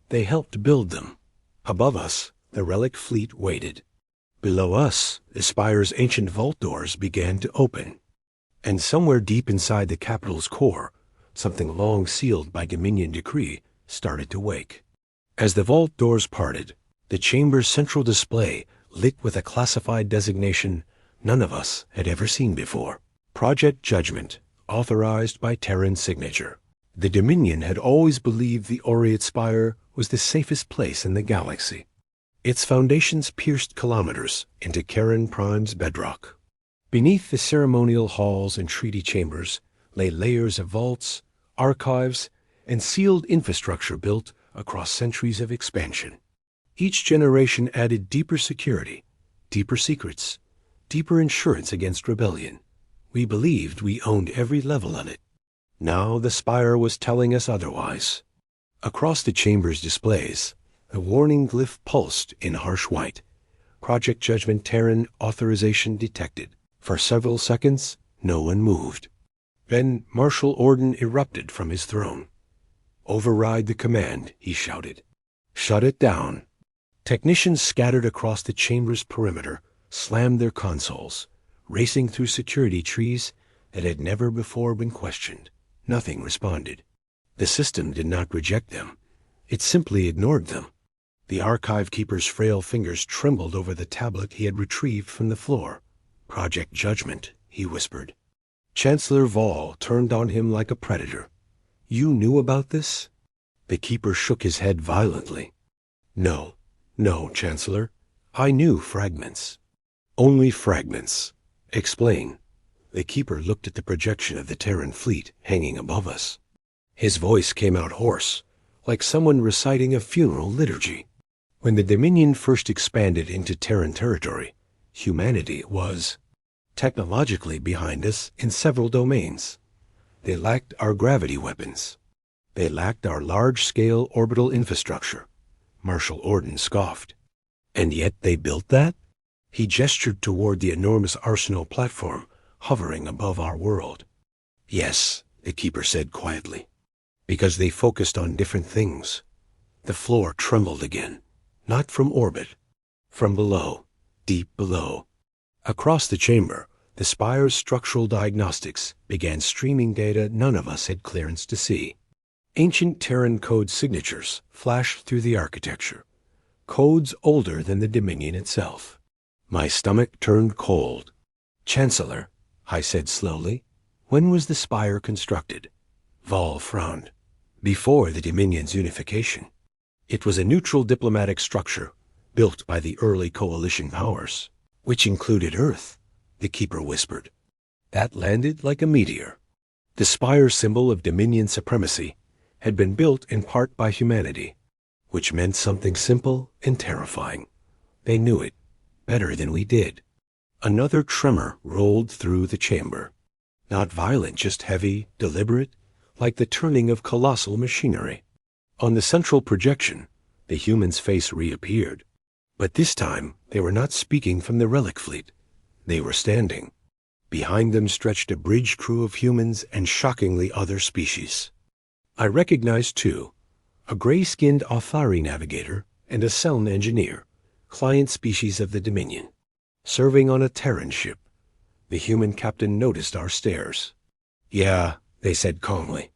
They helped build them. Above us, the Relic fleet waited. Below us, the Spire's ancient vault doors began to open. And somewhere deep inside the capital's core, something long sealed by Dominion decree started to wake. As the vault doors parted, the chamber's central display lit with a classified designation none of us had ever seen before. Project Judgment, authorized by Terran signature. The Dominion had always believed the Aureate Spire was the safest place in the galaxy. Its foundations pierced kilometers into Charon Prime's bedrock. Beneath the ceremonial halls and treaty chambers lay layers of vaults, archives, and sealed infrastructure built across centuries of expansion. Each generation added deeper security, deeper secrets, deeper insurance against rebellion. We believed we owned every level of it. Now the Spire was telling us otherwise. Across the chamber's displays, the warning glyph pulsed in harsh white. Project Judgment Terran authorization detected. For several seconds, no one moved. Then Marshal Orden erupted from his throne. "Override the command," he shouted. "Shut it down." Technicians scattered across the chamber's perimeter slammed their consoles, racing through security trees that had never before been questioned. Nothing responded. The system did not reject them. It simply ignored them. The archive keeper's frail fingers trembled over the tablet he had retrieved from the floor. "Project Judgment," he whispered. Chancellor Vall turned on him like a predator. "You knew about this?" The keeper shook his head violently. No, Chancellor. I knew fragments." "Only fragments. Explain." The keeper looked at the projection of the Terran fleet hanging above us. His voice came out hoarse, like someone reciting a funeral liturgy. When the Dominion first expanded into Terran territory, humanity was technologically behind us in several domains. They lacked our gravity weapons. They lacked our large-scale orbital infrastructure. Marshal Orden scoffed. "And yet they built that?" He gestured toward the enormous arsenal platform hovering above our world. "Yes," the keeper said quietly, "because they focused on different things." The floor trembled again, not from orbit, from below, deep below. Across the chamber, the Spire's structural diagnostics began streaming data none of us had clearance to see. Ancient Terran code signatures flashed through the architecture, codes older than the Dominion itself. My stomach turned cold. "Chancellor," I said slowly, "when was the Spire constructed?" Vall frowned. "Before the Dominion's unification. It was a neutral diplomatic structure built by the early coalition powers, which included Earth," the keeper whispered. "That landed like a meteor." The Spire symbol of Dominion supremacy had been built in part by humanity, which meant something simple and terrifying. They knew it better than we did. Another tremor rolled through the chamber. Not violent, just heavy, deliberate, like the turning of colossal machinery. On the central projection, the human's face reappeared. But this time, they were not speaking from the Relic fleet. They were standing. Behind them stretched a bridge crew of humans and shockingly other species. I recognized two, a gray-skinned Authari navigator and a Seln engineer, client species of the Dominion, serving on a Terran ship. The human captain noticed our stares. "Yeah," they said calmly.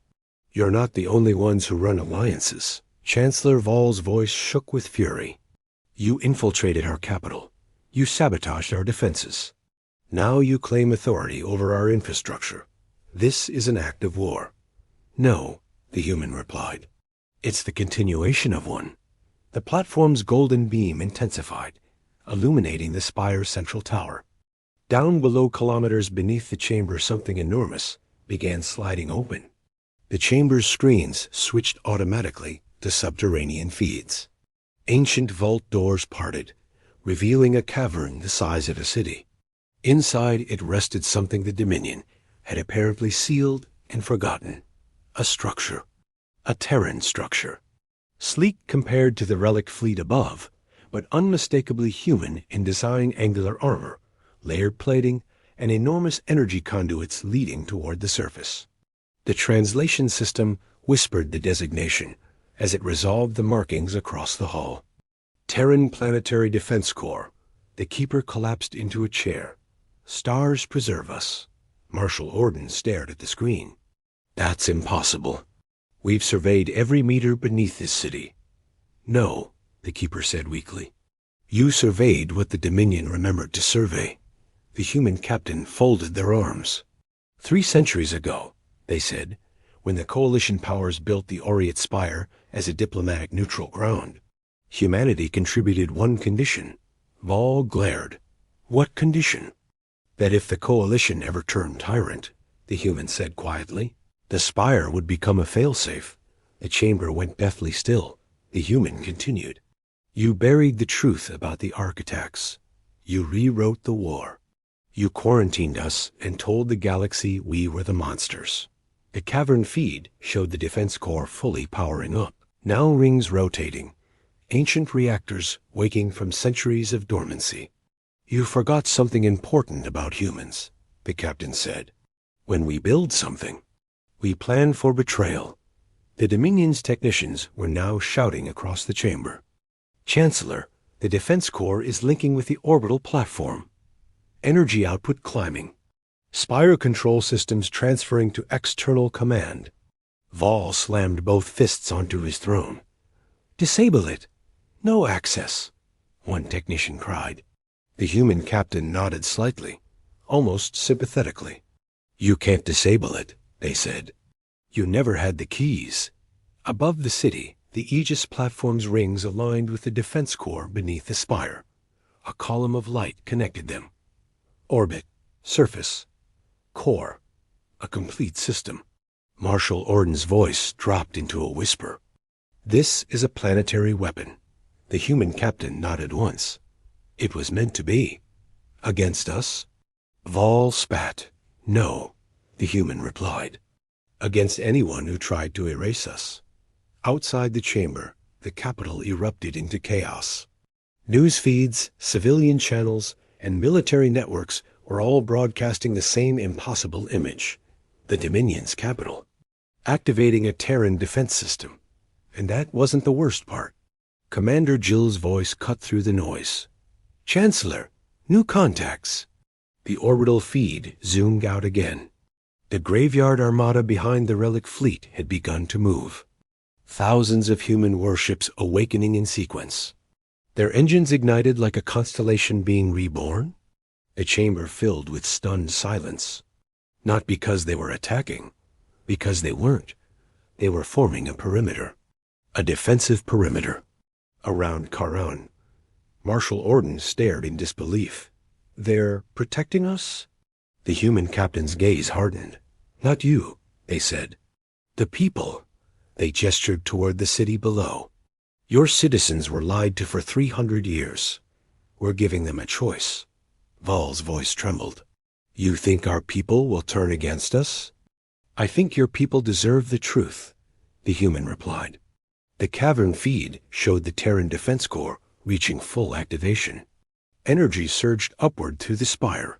"You're not the only ones who run alliances." Chancellor Vall's voice shook with fury. "You infiltrated our capital. You sabotaged our defenses. Now you claim authority over our infrastructure. This is an act of war." "No," the human replied. "It's the continuation of one." The platform's golden beam intensified, illuminating the Spire's central tower. Down below, kilometers beneath the chamber, something enormous began sliding open. The chamber's screens switched automatically to subterranean feeds. Ancient vault doors parted, revealing a cavern the size of a city. Inside it rested something the Dominion had apparently sealed and forgotten. A structure. A Terran structure. Sleek compared to the Relic fleet above, but unmistakably human in design, angular armor, layered plating, and enormous energy conduits leading toward the surface. The translation system whispered the designation as it resolved the markings across the hull. Terran Planetary Defense Corps. The keeper collapsed into a chair. "Stars preserve us." Marshal Orden stared at the screen. That's impossible. We've surveyed every meter beneath this city. No, the Keeper said weakly. You surveyed what the Dominion remembered to survey. The human captain folded their arms. 3 centuries ago, they said, when the coalition powers built the Oriate Spire as a diplomatic neutral ground, humanity contributed one condition. Vol glared. What condition? That if the coalition ever turned tyrant, the human said quietly, the spire would become a failsafe. The chamber went deathly still. The human continued. You buried the truth about the architects. You rewrote the war. You quarantined us and told the galaxy we were the monsters. The cavern feed showed the Defense Corps fully powering up. Now rings rotating. Ancient reactors waking from centuries of dormancy. You forgot something important about humans, the captain said. When we build something, we plan for betrayal. The Dominion's technicians were now shouting across the chamber. Chancellor, the Defense Corps is linking with the orbital platform. Energy output climbing. Spire control systems transferring to external command. Vol slammed both fists onto his throne. Disable it. No access, one technician cried. The human captain nodded slightly, almost sympathetically. You can't disable it, they said. You never had the keys. Above the city, the Aegis platform's rings aligned with the Defense Corps beneath the spire. A column of light connected them. Orbit, surface, core, a complete system. Marshal Orden's voice dropped into a whisper. This is a planetary weapon. The human captain nodded once. It was meant to be. Against us? Vol spat. No, the human replied. Against anyone who tried to erase us. Outside the chamber, the capital erupted into chaos. News feeds, civilian channels, and military networks were all broadcasting the same impossible image. The Dominion's capital. Activating a Terran defense system. And that wasn't the worst part. Commander Jill's voice cut through the noise. Chancellor, new contacts. The orbital feed zoomed out again. The graveyard armada behind the Relic fleet had begun to move. Thousands of human warships awakening in sequence. Their engines ignited like a constellation being reborn. The chamber filled with stunned silence. Not because they were attacking, because they weren't. They were forming a perimeter. A defensive perimeter. Around Charon. Marshal Orden stared in disbelief. They're protecting us? The human captain's gaze hardened. Not you, they said. The people. They gestured toward the city below. Your citizens were lied to for 300 years. We're giving them a choice. Vol's voice trembled. You think our people will turn against us? I think your people deserve the truth, the human replied. The cavern feed showed the Terran Defense Corps reaching full activation. Energy surged upward through the spire.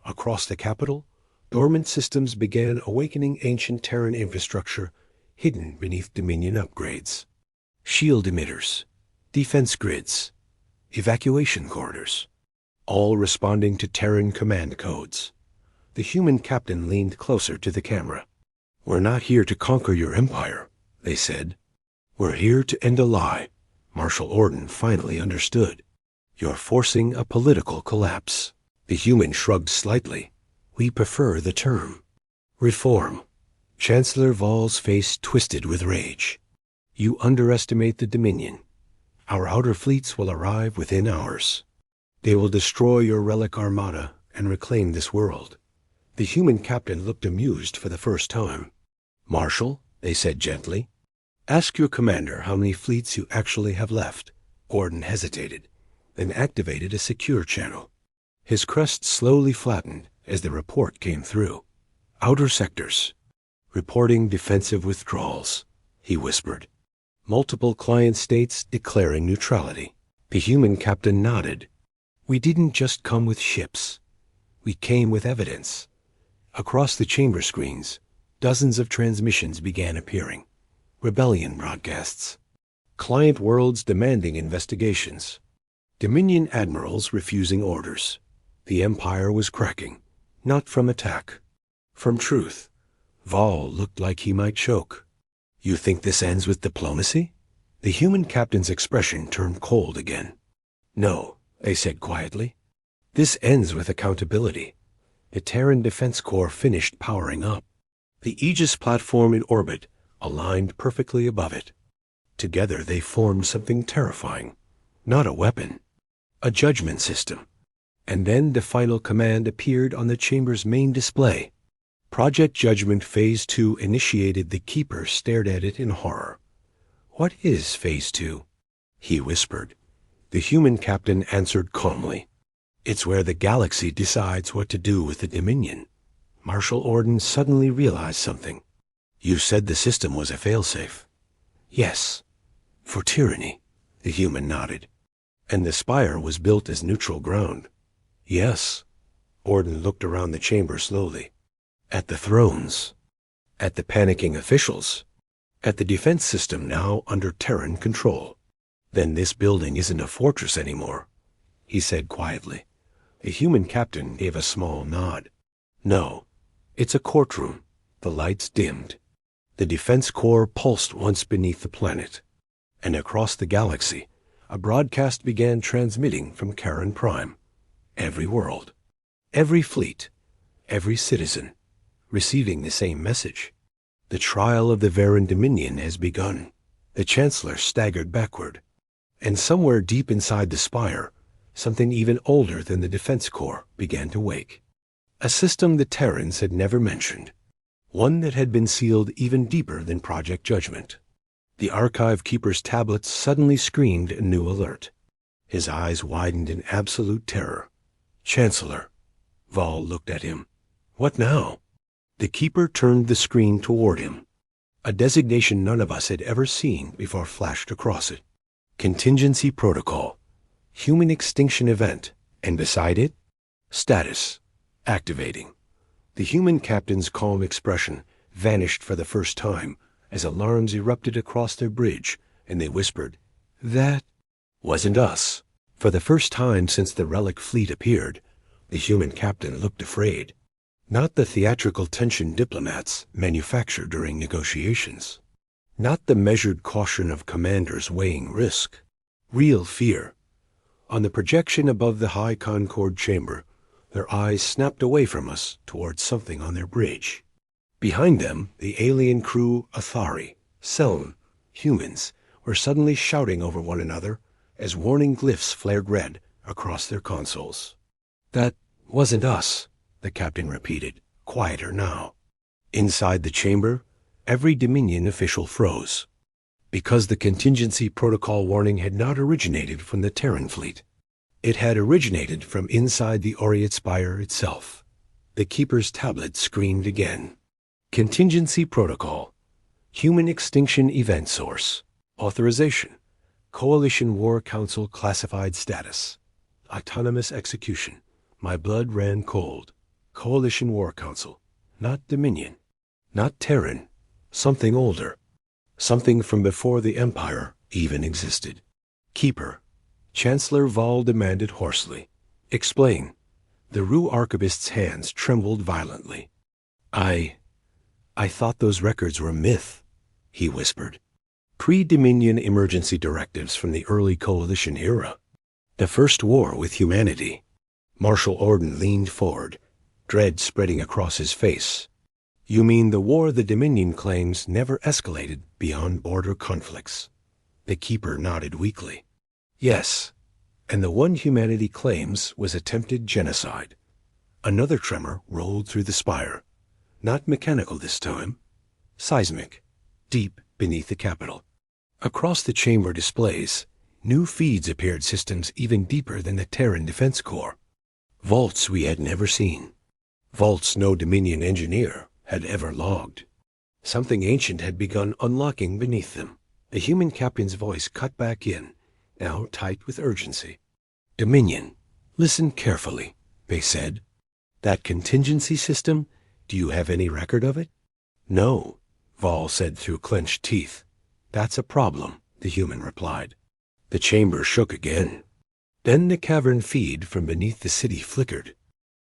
Across the capital, dormant systems began awakening ancient Terran infrastructure hidden beneath Dominion upgrades. Shield emitters, defense grids, evacuation corridors, all responding to Terran command codes. The human captain leaned closer to the camera. We're not here to conquer your empire, they said. We're here to end a lie. Marshal Orden finally understood. You're forcing a political collapse. The human shrugged slightly. We prefer the term. Reform. Chancellor Vol's face twisted with rage. You underestimate the Dominion. Our outer fleets will arrive within hours. They will destroy your Relic armada and reclaim this world. The human captain looked amused for the first time. Marshal, they said gently, ask your commander how many fleets you actually have left. Orden hesitated, then activated a secure channel. His crest slowly flattened as the report came through. Outer sectors. Reporting defensive withdrawals, he whispered. Multiple client states declaring neutrality. The human captain nodded. We didn't just come with ships. We came with evidence. Across the chamber screens, dozens of transmissions began appearing. Rebellion broadcasts. Client worlds demanding investigations. Dominion admirals refusing orders. The Empire was cracking, not from attack, From truth. Vol looked like he might choke. You think this ends with diplomacy? The human captain's expression turned cold again. No, I said quietly. This ends with accountability. The Terran Defense Corps finished powering up. The Aegis platform in orbit aligned perfectly above it. Together they formed something terrifying. Not a weapon. A judgment system. And then the final command appeared on the chamber's main display. Project Judgment Phase 2 initiated. The Keeper stared at it in horror. What is Phase 2? He whispered. The human captain answered calmly. It's where the galaxy decides what to do with the Dominion. Marshal Orden suddenly realized something. You said the system was a failsafe. Yes. For tyranny, the human nodded. And the spire was built as neutral ground. Yes. Orden looked around the chamber slowly. At the thrones. At the panicking officials. At the defense system now under Terran control. Then this building isn't a fortress anymore, he said quietly. The human captain gave a small nod. No, it's a courtroom. The lights dimmed. The Defense Corps pulsed once beneath the planet. And across the galaxy, a broadcast began transmitting from Charon Prime. Every world, every fleet, every citizen, receiving the same message. The trial of the Veran Dominion has begun. The Chancellor staggered backward. And somewhere deep inside the spire, something even older than the Defense Corps began to wake. A system the Terrans had never mentioned. One that had been sealed even deeper than Project Judgment. The Archive Keeper's tablets suddenly screamed a new alert. His eyes widened in absolute terror. Chancellor. Vol looked at him. What now? The Keeper turned the screen toward him. A designation none of us had ever seen before flashed across it. Contingency Protocol. Human Extinction Event. And beside it? Status. Activating. The human captain's calm expression vanished for the first time as alarms erupted across their bridge, and they whispered, That wasn't us. For the first time since the Relic fleet appeared, the human captain looked afraid. Not the theatrical tension diplomats manufacture during negotiations. Not the measured caution of commanders weighing risk. Real fear. On the projection above the high Concord chamber, their eyes snapped away from us towards something on their bridge. Behind them, the alien crew Athari, Seln, humans, were suddenly shouting over one another as warning glyphs flared red across their consoles. That wasn't us, the captain repeated, quieter now. Inside the chamber, every Dominion official froze. Because the contingency protocol warning had not originated from the Terran fleet. It had originated from inside the Aureate Spire itself. The Keeper's tablet screamed again. Contingency Protocol. Human Extinction Event Source. Authorization. Coalition War Council Classified Status. Autonomous Execution. My blood ran cold. Coalition War Council. Not Dominion. Not Terran. Something older. Something from before the Empire even existed. Keeper. Chancellor Vol demanded hoarsely. Explain. The Rue Archivist's hands trembled violently. I thought those records were myth, he whispered. Pre-Dominion emergency directives from the early Coalition era. The first war with humanity. Marshal Orden leaned forward, dread spreading across his face. You mean the war the Dominion claims never escalated beyond border conflicts? The Keeper nodded weakly. Yes, and the one humanity claims was attempted genocide. Another tremor rolled through the spire. Not mechanical this time. Seismic, deep beneath the capital. Across the chamber displays, new feeds appeared, systems even deeper than the Terran Defense Corps. Vaults we had never seen. Vaults no Dominion engineer had ever logged. Something ancient had begun unlocking beneath them. The human captain's voice cut back in, now tight with urgency. Dominion, listen carefully, they said. That contingency system, do you have any record of it? No, Vol said through clenched teeth. That's a problem, the human replied. The chamber shook again. Then the cavern feed from beneath the city flickered.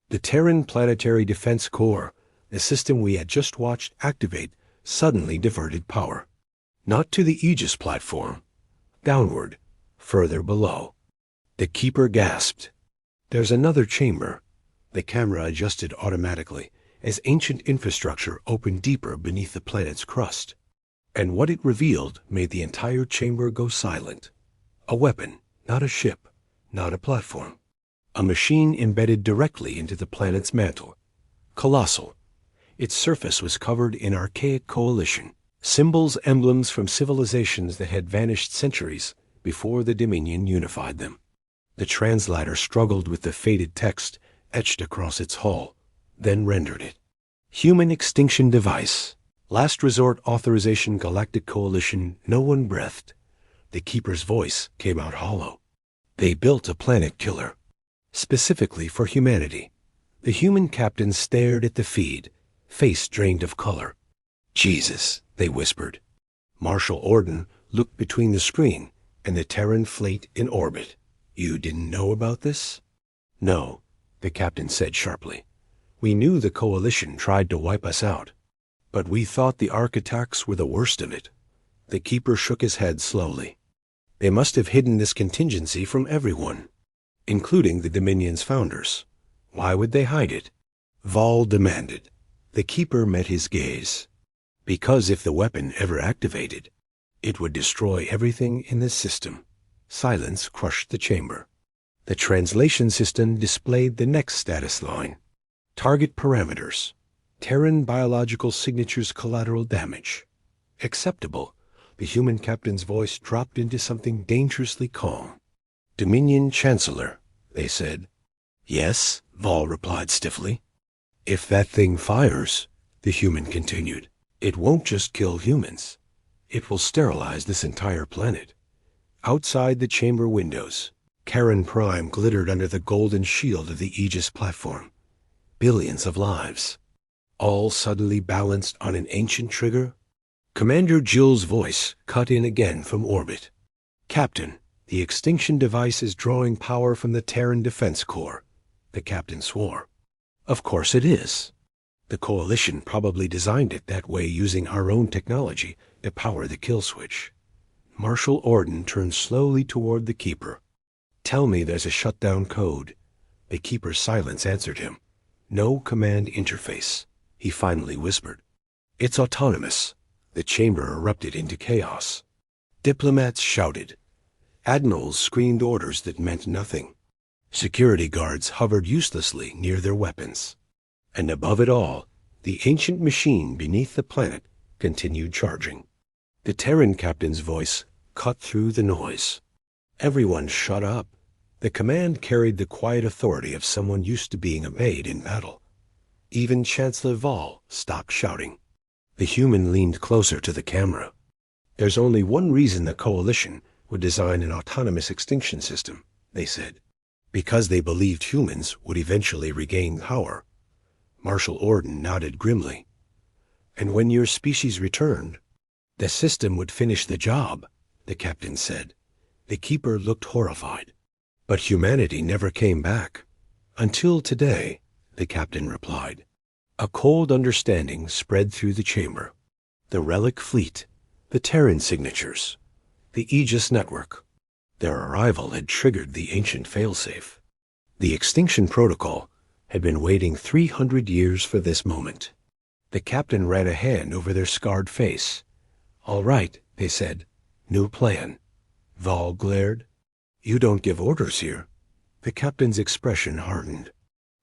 The Terran Planetary Defense Corps, The system we had just watched activate suddenly diverted power. Not to the Aegis platform. Downward, further below. The Keeper gasped. There's another chamber. The camera adjusted automatically as ancient infrastructure opened deeper beneath the planet's crust. And what it revealed made the entire chamber go silent. A weapon, not a ship, not a platform. A machine embedded directly into the planet's mantle. Colossal. Its surface was covered in archaic coalition, symbols, emblems from civilizations that had vanished centuries before the Dominion unified them. The translator struggled with the faded text etched across its hull, then rendered it. Human extinction device. Last resort authorization Galactic Coalition. No one breathed. The Keeper's voice came out hollow. They built a planet killer. Specifically for humanity. The human captains stared at the feed, face drained of color. Jesus, they whispered. Marshal Orden looked between the screen and the Terran fleet in orbit. You didn't know about this? No, the captain said sharply. We knew the Coalition tried to wipe us out, but we thought the Ark attacks were the worst of it. The Keeper shook his head slowly. They must have hidden this contingency from everyone, including the Dominion's founders. Why would they hide it? Vol demanded. The Keeper met his gaze. Because if the weapon ever activated, it would destroy everything in the system. Silence crushed the chamber. The translation system displayed the next status line. Target parameters. Terran biological signatures collateral damage. Acceptable. The human captain's voice dropped into something dangerously calm. Dominion Chancellor, they said. Yes, Vol replied stiffly. If that thing fires, the human continued, it won't just kill humans. It will sterilize this entire planet. Outside the chamber windows, Charon Prime glittered under the golden shield of the Aegis platform. Billions of lives, all suddenly balanced on an ancient trigger. Commander Jill's voice cut in again from orbit. Captain, the extinction device is drawing power from the Terran Defense Corps, the captain swore. Of course it is. The Coalition probably designed it that way using our own technology to power the kill switch. Marshal Orden turned slowly toward the Keeper. Tell me there's a shutdown code. The Keeper's silence answered him. No command interface, he finally whispered. It's autonomous. The chamber erupted into chaos. Diplomats shouted. Admirals screamed orders that meant nothing. Security guards hovered uselessly near their weapons. And above it all, the ancient machine beneath the planet continued charging. The Terran captain's voice cut through the noise. Everyone shut up. The command carried the quiet authority of someone used to being obeyed in battle. Even Chancellor Vol stopped shouting. The human leaned closer to the camera. There's only one reason the Coalition would design an autonomous extinction system, they said. Because they believed humans would eventually regain power. Marshal Orden nodded grimly. And when your species returned, the system would finish the job, the captain said. The Keeper looked horrified. But humanity never came back. Until today, the captain replied. A cold understanding spread through the chamber. The Relic fleet, the Terran signatures, the Aegis network. Their arrival had triggered the ancient failsafe. The extinction protocol had been waiting 300 years for this moment. The captain ran a hand over their scarred face. All right, they said. New plan. Vol glared. You don't give orders here. The captain's expression hardened.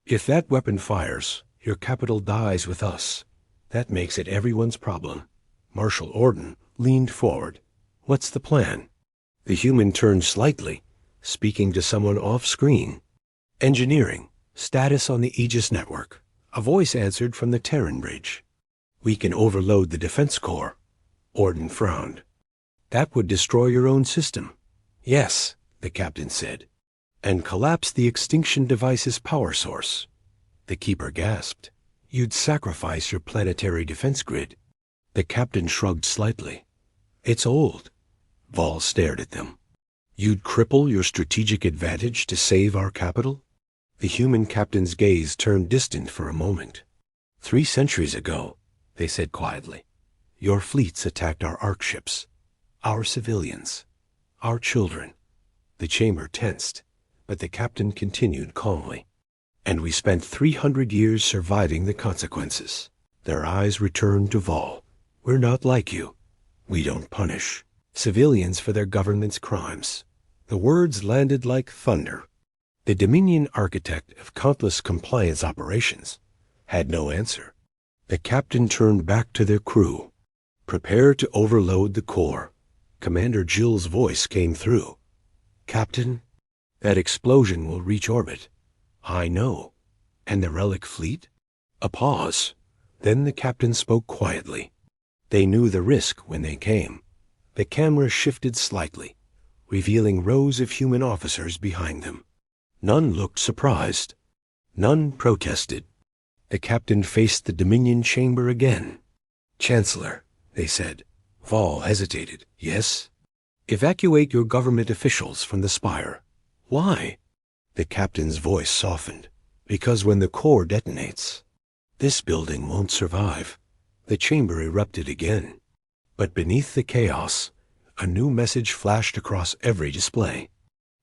If that weapon fires, your capital dies with us. That makes it everyone's problem. Marshal Orden leaned forward. What's the plan? The human turned slightly, speaking to someone off-screen. Engineering. Status on the Aegis network. A voice answered from the Terran bridge. We can overload the Defense Corps. Orden frowned. That would destroy your own system. Yes, the captain said. And collapse the extinction device's power source. The Keeper gasped. You'd sacrifice your planetary defense grid. The captain shrugged slightly. It's old. Vol stared at them. You'd cripple your strategic advantage to save our capital? The human captain's gaze turned distant for a moment. 3 centuries ago, they said quietly, your fleets attacked our arc ships, our civilians, our children. The chamber tensed, but the captain continued calmly. And we spent 300 years surviving the consequences. Their eyes returned to Vol. We're not like you. We don't punish civilians for their government's crimes. The words landed like thunder. The Dominion architect of countless compliance operations had no answer. The captain turned back to their crew. Prepare to overload the core. Commander Jill's voice came through. Captain, that explosion will reach orbit. I know. And the Relic fleet? A pause. Then the captain spoke quietly. They knew the risk when they came. The camera shifted slightly, revealing rows of human officers behind them. None looked surprised. None protested. The captain faced the Dominion chamber again. Chancellor, they said. Vol hesitated. Yes? Evacuate your government officials from the spire. Why? The captain's voice softened. Because when the core detonates, this building won't survive. The chamber erupted again. But beneath the chaos, a new message flashed across every display.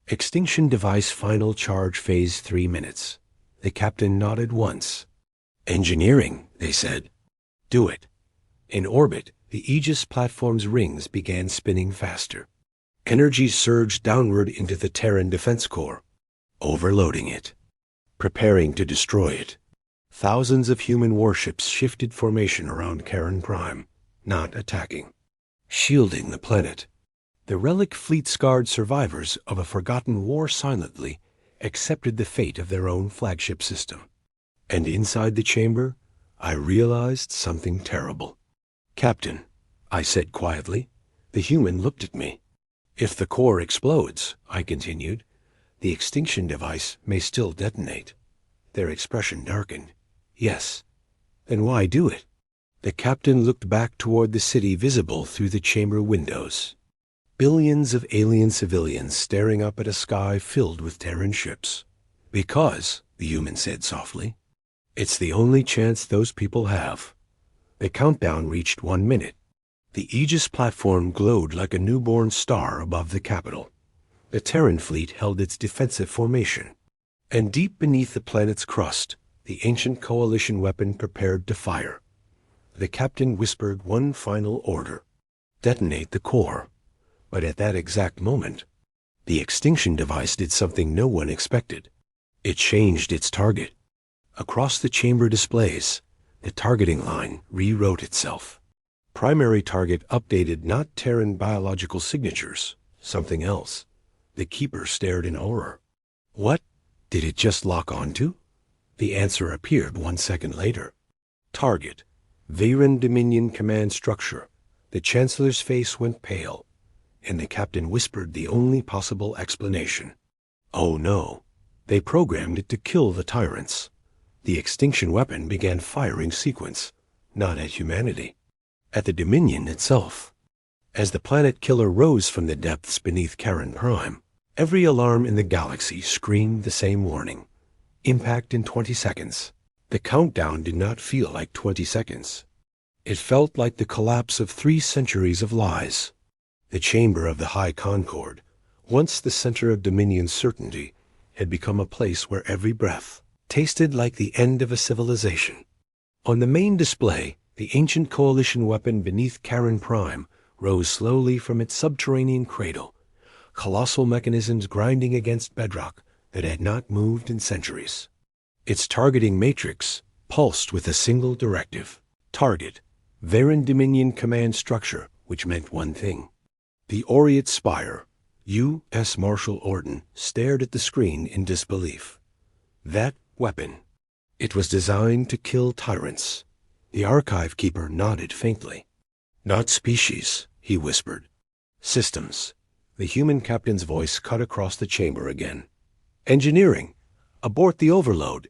Extinction device final charge phase 3 minutes. The captain nodded once. Engineering, they said. Do it. In orbit, the Aegis platform's rings began spinning faster. Energy surged downward into the Terran defense core, overloading it, preparing to destroy it. Thousands of human warships shifted formation around Charon Prime, not attacking, shielding the planet. The Relic fleet scarred survivors of a forgotten war silently accepted the fate of their own flagship system. And inside the chamber, I realized something terrible. Captain, I said quietly. The human looked at me. If the core explodes, I continued, the extinction device may still detonate. Their expression darkened. Yes. Then why do it? The captain looked back toward the city visible through the chamber windows. Billions of alien civilians staring up at a sky filled with Terran ships. Because, the human said softly, it's the only chance those people have. The countdown reached 1 minute. The Aegis platform glowed like a newborn star above the capital. The Terran fleet held its defensive formation. And deep beneath the planet's crust, the ancient coalition weapon prepared to fire. The captain whispered one final order. Detonate the core. But at that exact moment, the extinction device did something no one expected. It changed its target. Across the chamber displays, the targeting line rewrote itself. Primary target updated not Terran biological signatures, something else. The keeper stared in horror. What? Did it just lock onto? The answer appeared 1 second later. Target. Veyron Dominion command structure. The Chancellor's face went pale, and the captain whispered the only possible explanation. Oh no. They programmed it to kill the tyrants. The extinction weapon began firing sequence, not at humanity, at the Dominion itself. As the planet killer rose from the depths beneath Charon Prime, every alarm in the galaxy screamed the same warning. Impact in 20 seconds. The countdown did not feel like 20 seconds. It felt like the collapse of 3 centuries of lies. The chamber of the High Concord, once the center of Dominion's certainty, had become a place where every breath tasted like the end of a civilization. On the main display, the ancient coalition weapon beneath Charon Prime rose slowly from its subterranean cradle, colossal mechanisms grinding against bedrock that had not moved in centuries. Its targeting matrix pulsed with a single directive. Target, Veyron Dominion command structure, which meant one thing. The Aureate Spire, U.S. Marshal Orden, stared at the screen in disbelief. That weapon. It was designed to kill tyrants. The archive keeper nodded faintly. Not species, he whispered. Systems. The human captain's voice cut across the chamber again. Engineering. Abort the overload.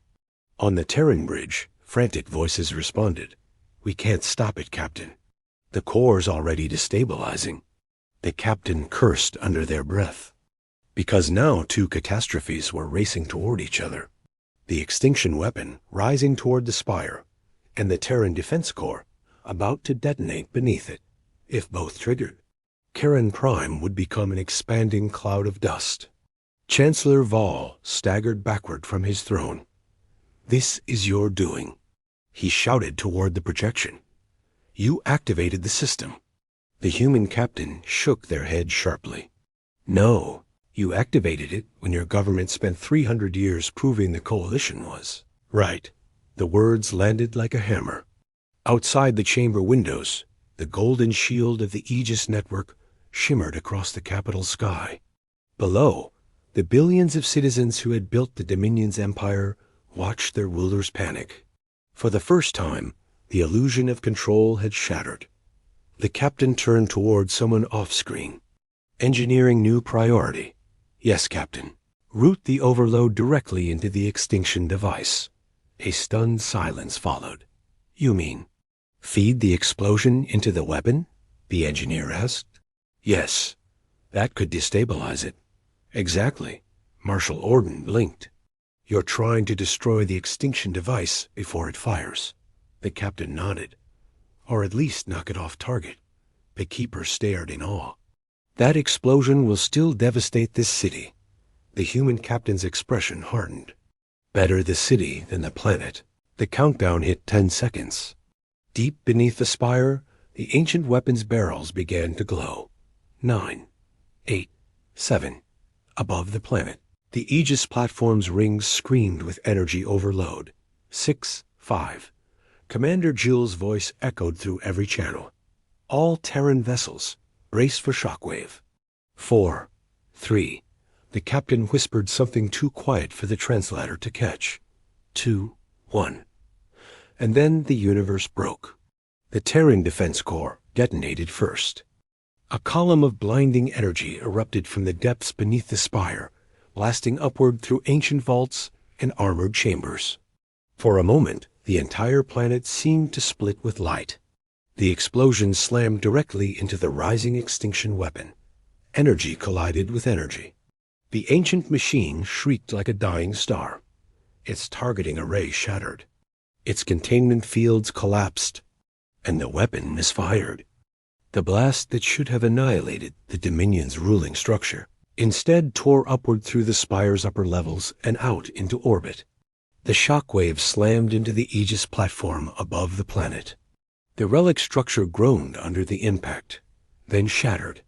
On the Terran bridge, frantic voices responded. We can't stop it, Captain. The core's already destabilizing. The captain cursed under their breath. Because now 2 catastrophes were racing toward each other. The extinction weapon rising toward the spire, and the Terran Defense Corps about to detonate beneath it. If both triggered, Karen Prime would become an expanding cloud of dust. Chancellor Vol staggered backward from his throne. "This is your doing," he shouted toward the projection. "You activated the system." The human captain shook their head sharply. "No, you activated it when your government spent 300 years proving the coalition was right." The words landed like a hammer. Outside the chamber windows, the golden shield of the Aegis network shimmered across the capital sky. Below, the billions of citizens who had built the Dominion's empire watched their rulers panic. For the first time, the illusion of control had shattered. The captain turned toward someone off-screen. "Engineering new priority." "Yes, Captain." "Route the overload directly into the extinction device." A stunned silence followed. "You mean feed the explosion into the weapon?" the engineer asked. "Yes. That could destabilize it." "Exactly." Marshal Orden blinked. "You're trying to destroy the extinction device before it fires." The captain nodded. "Or at least knock it off target." The keeper stared in awe. "That explosion will still devastate this city." The human captain's expression hardened. "Better the city than the planet." The countdown hit 10 seconds. Deep beneath the spire, the ancient weapons barrels began to glow. 9, 8, 7. Above the planet, the Aegis platform's rings screamed with energy overload. 6, 5. Commander Jill's voice echoed through every channel. "All Terran vessels, brace for shockwave." 4, 3. The captain whispered something too quiet for the translator to catch. 2, 1. And then the universe broke. The Terran Defense Corps detonated first. A column of blinding energy erupted from the depths beneath the spire, blasting upward through ancient vaults and armored chambers. For a moment, the entire planet seemed to split with light. The explosion slammed directly into the rising extinction weapon. Energy collided with energy. The ancient machine shrieked like a dying star. Its targeting array shattered. Its containment fields collapsed, and the weapon misfired. The blast that should have annihilated the Dominion's ruling structure instead tore upward through the spire's upper levels and out into orbit. The shockwave slammed into the Aegis platform above the planet. The relic structure groaned under the impact, then shattered.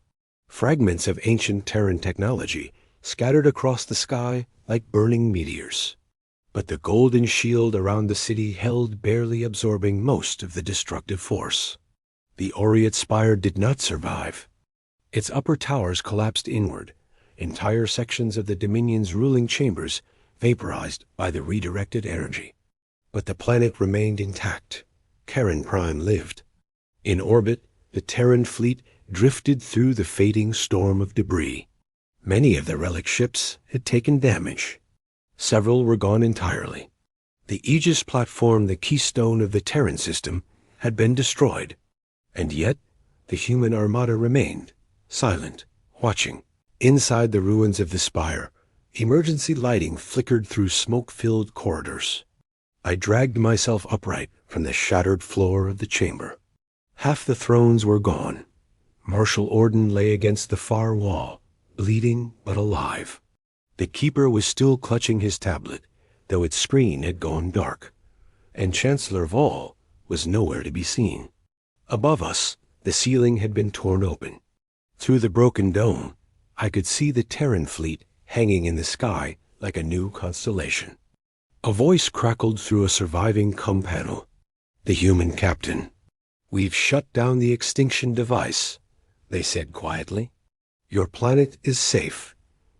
Fragments of ancient Terran technology scattered across the sky like burning meteors. But the golden shield around the city held, barely absorbing most of the destructive force. The aureate spire did not survive. Its upper towers collapsed inward, entire sections of the Dominion's ruling chambers vaporized by the redirected energy. But the planet remained intact. Karen Prime lived. In orbit, the Terran fleet drifted through the fading storm of debris. Many of the relic ships had taken damage. Several were gone entirely. The Aegis platform, the keystone of the Terran system, had been destroyed. And yet, the human armada remained, silent, watching. Inside the ruins of the spire, emergency lighting flickered through smoke-filled corridors. I dragged myself upright from the shattered floor of the chamber. Half the thrones were gone. Marshal Orden lay against the far wall, bleeding but alive. The keeper was still clutching his tablet, though its screen had gone dark, and Chancellor Vol was nowhere to be seen. Above us, the ceiling had been torn open. Through the broken dome, I could see the Terran fleet hanging in the sky like a new constellation. A voice crackled through a surviving comm panel. "The human captain." "We've shut down the extinction device," they said quietly. "Your planet is safe."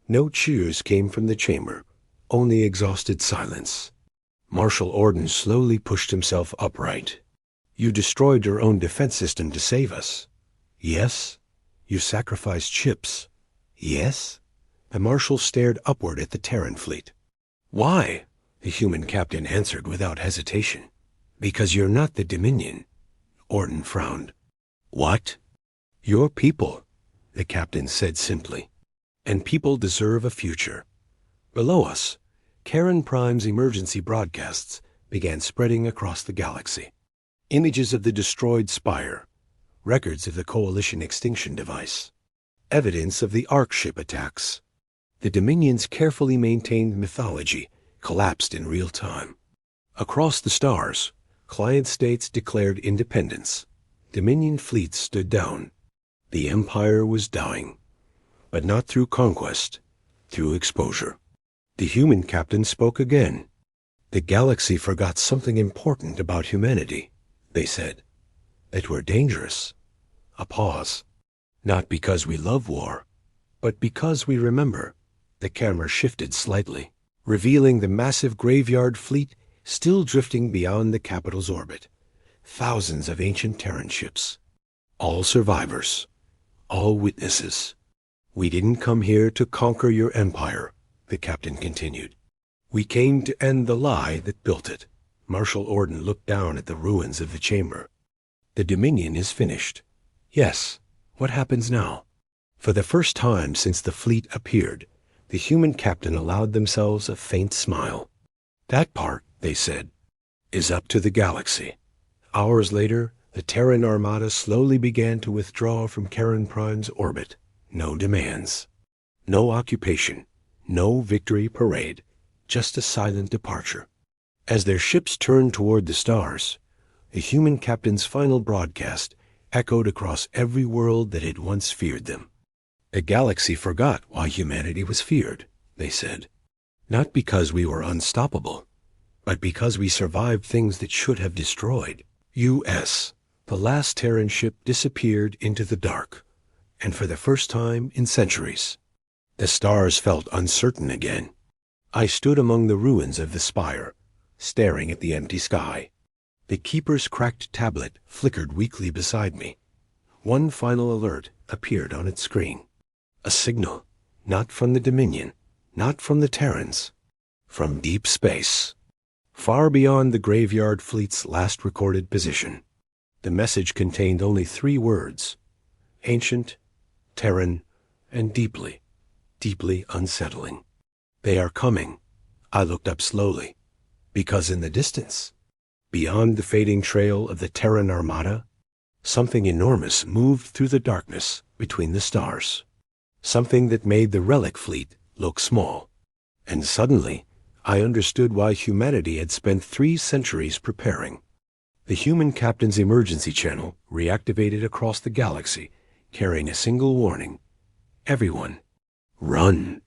No cheers came from the chamber, only exhausted silence. Marshal Orden slowly pushed himself upright. "You destroyed your own defense system to save us." "Yes." "You sacrificed ships." "Yes." The Marshal stared upward at the Terran fleet. "Why?" the human captain answered without hesitation. "Because you're not the Dominion." Orden frowned. "What?" "Your people," the captain said simply. "And people deserve a future." Below us, Karen Prime's emergency broadcasts began spreading across the galaxy. Images of the destroyed spire, records of the Coalition extinction device, evidence of the Ark ship attacks. The Dominion's carefully maintained mythology collapsed in real time. Across the stars, client states declared independence. Dominion fleets stood down. The Empire was dying, but not through conquest, through exposure. The human captain spoke again. The galaxy forgot something important about humanity, they said. That we're dangerous. A pause. Not because we love war, but because we remember. The camera shifted slightly, revealing the massive graveyard fleet still drifting beyond the capital's orbit. Thousands of ancient Terran ships. All survivors. All witnesses. We didn't come here to conquer your empire, the captain continued. We came to end the lie that built it. Marshal Orden looked down at the ruins of the chamber. The Dominion is finished. Yes. What happens now? For the first time since the fleet appeared, the human captain allowed themselves a faint smile. That part, they said, is up to the galaxy. Hours later, the Terran armada slowly began to withdraw from Charon Prime's orbit. No demands. No occupation. No victory parade. Just a silent departure. As their ships turned toward the stars, the human captain's final broadcast echoed across every world that had once feared them. The galaxy forgot why humanity was feared, they said. Not because we were unstoppable, but because we survived things that should have destroyed. U.S. The last Terran ship disappeared into the dark, and for the first time in centuries, the stars felt uncertain again. I stood among the ruins of the spire, staring at the empty sky. The Keeper's cracked tablet flickered weakly beside me. One final alert appeared on its screen. A signal, not from the Dominion, not from the Terrans, from deep space, far beyond the graveyard fleet's last recorded position. The message contained only 3 words: ancient, Terran, and deeply, deeply unsettling. They are coming. I looked up slowly, because in the distance, beyond the fading trail of the Terran armada, something enormous moved through the darkness between the stars. Something that made the Relic fleet look small. And suddenly, I understood why humanity had spent 3 centuries preparing. The human captain's emergency channel reactivated across the galaxy, carrying a single warning. Everyone, run.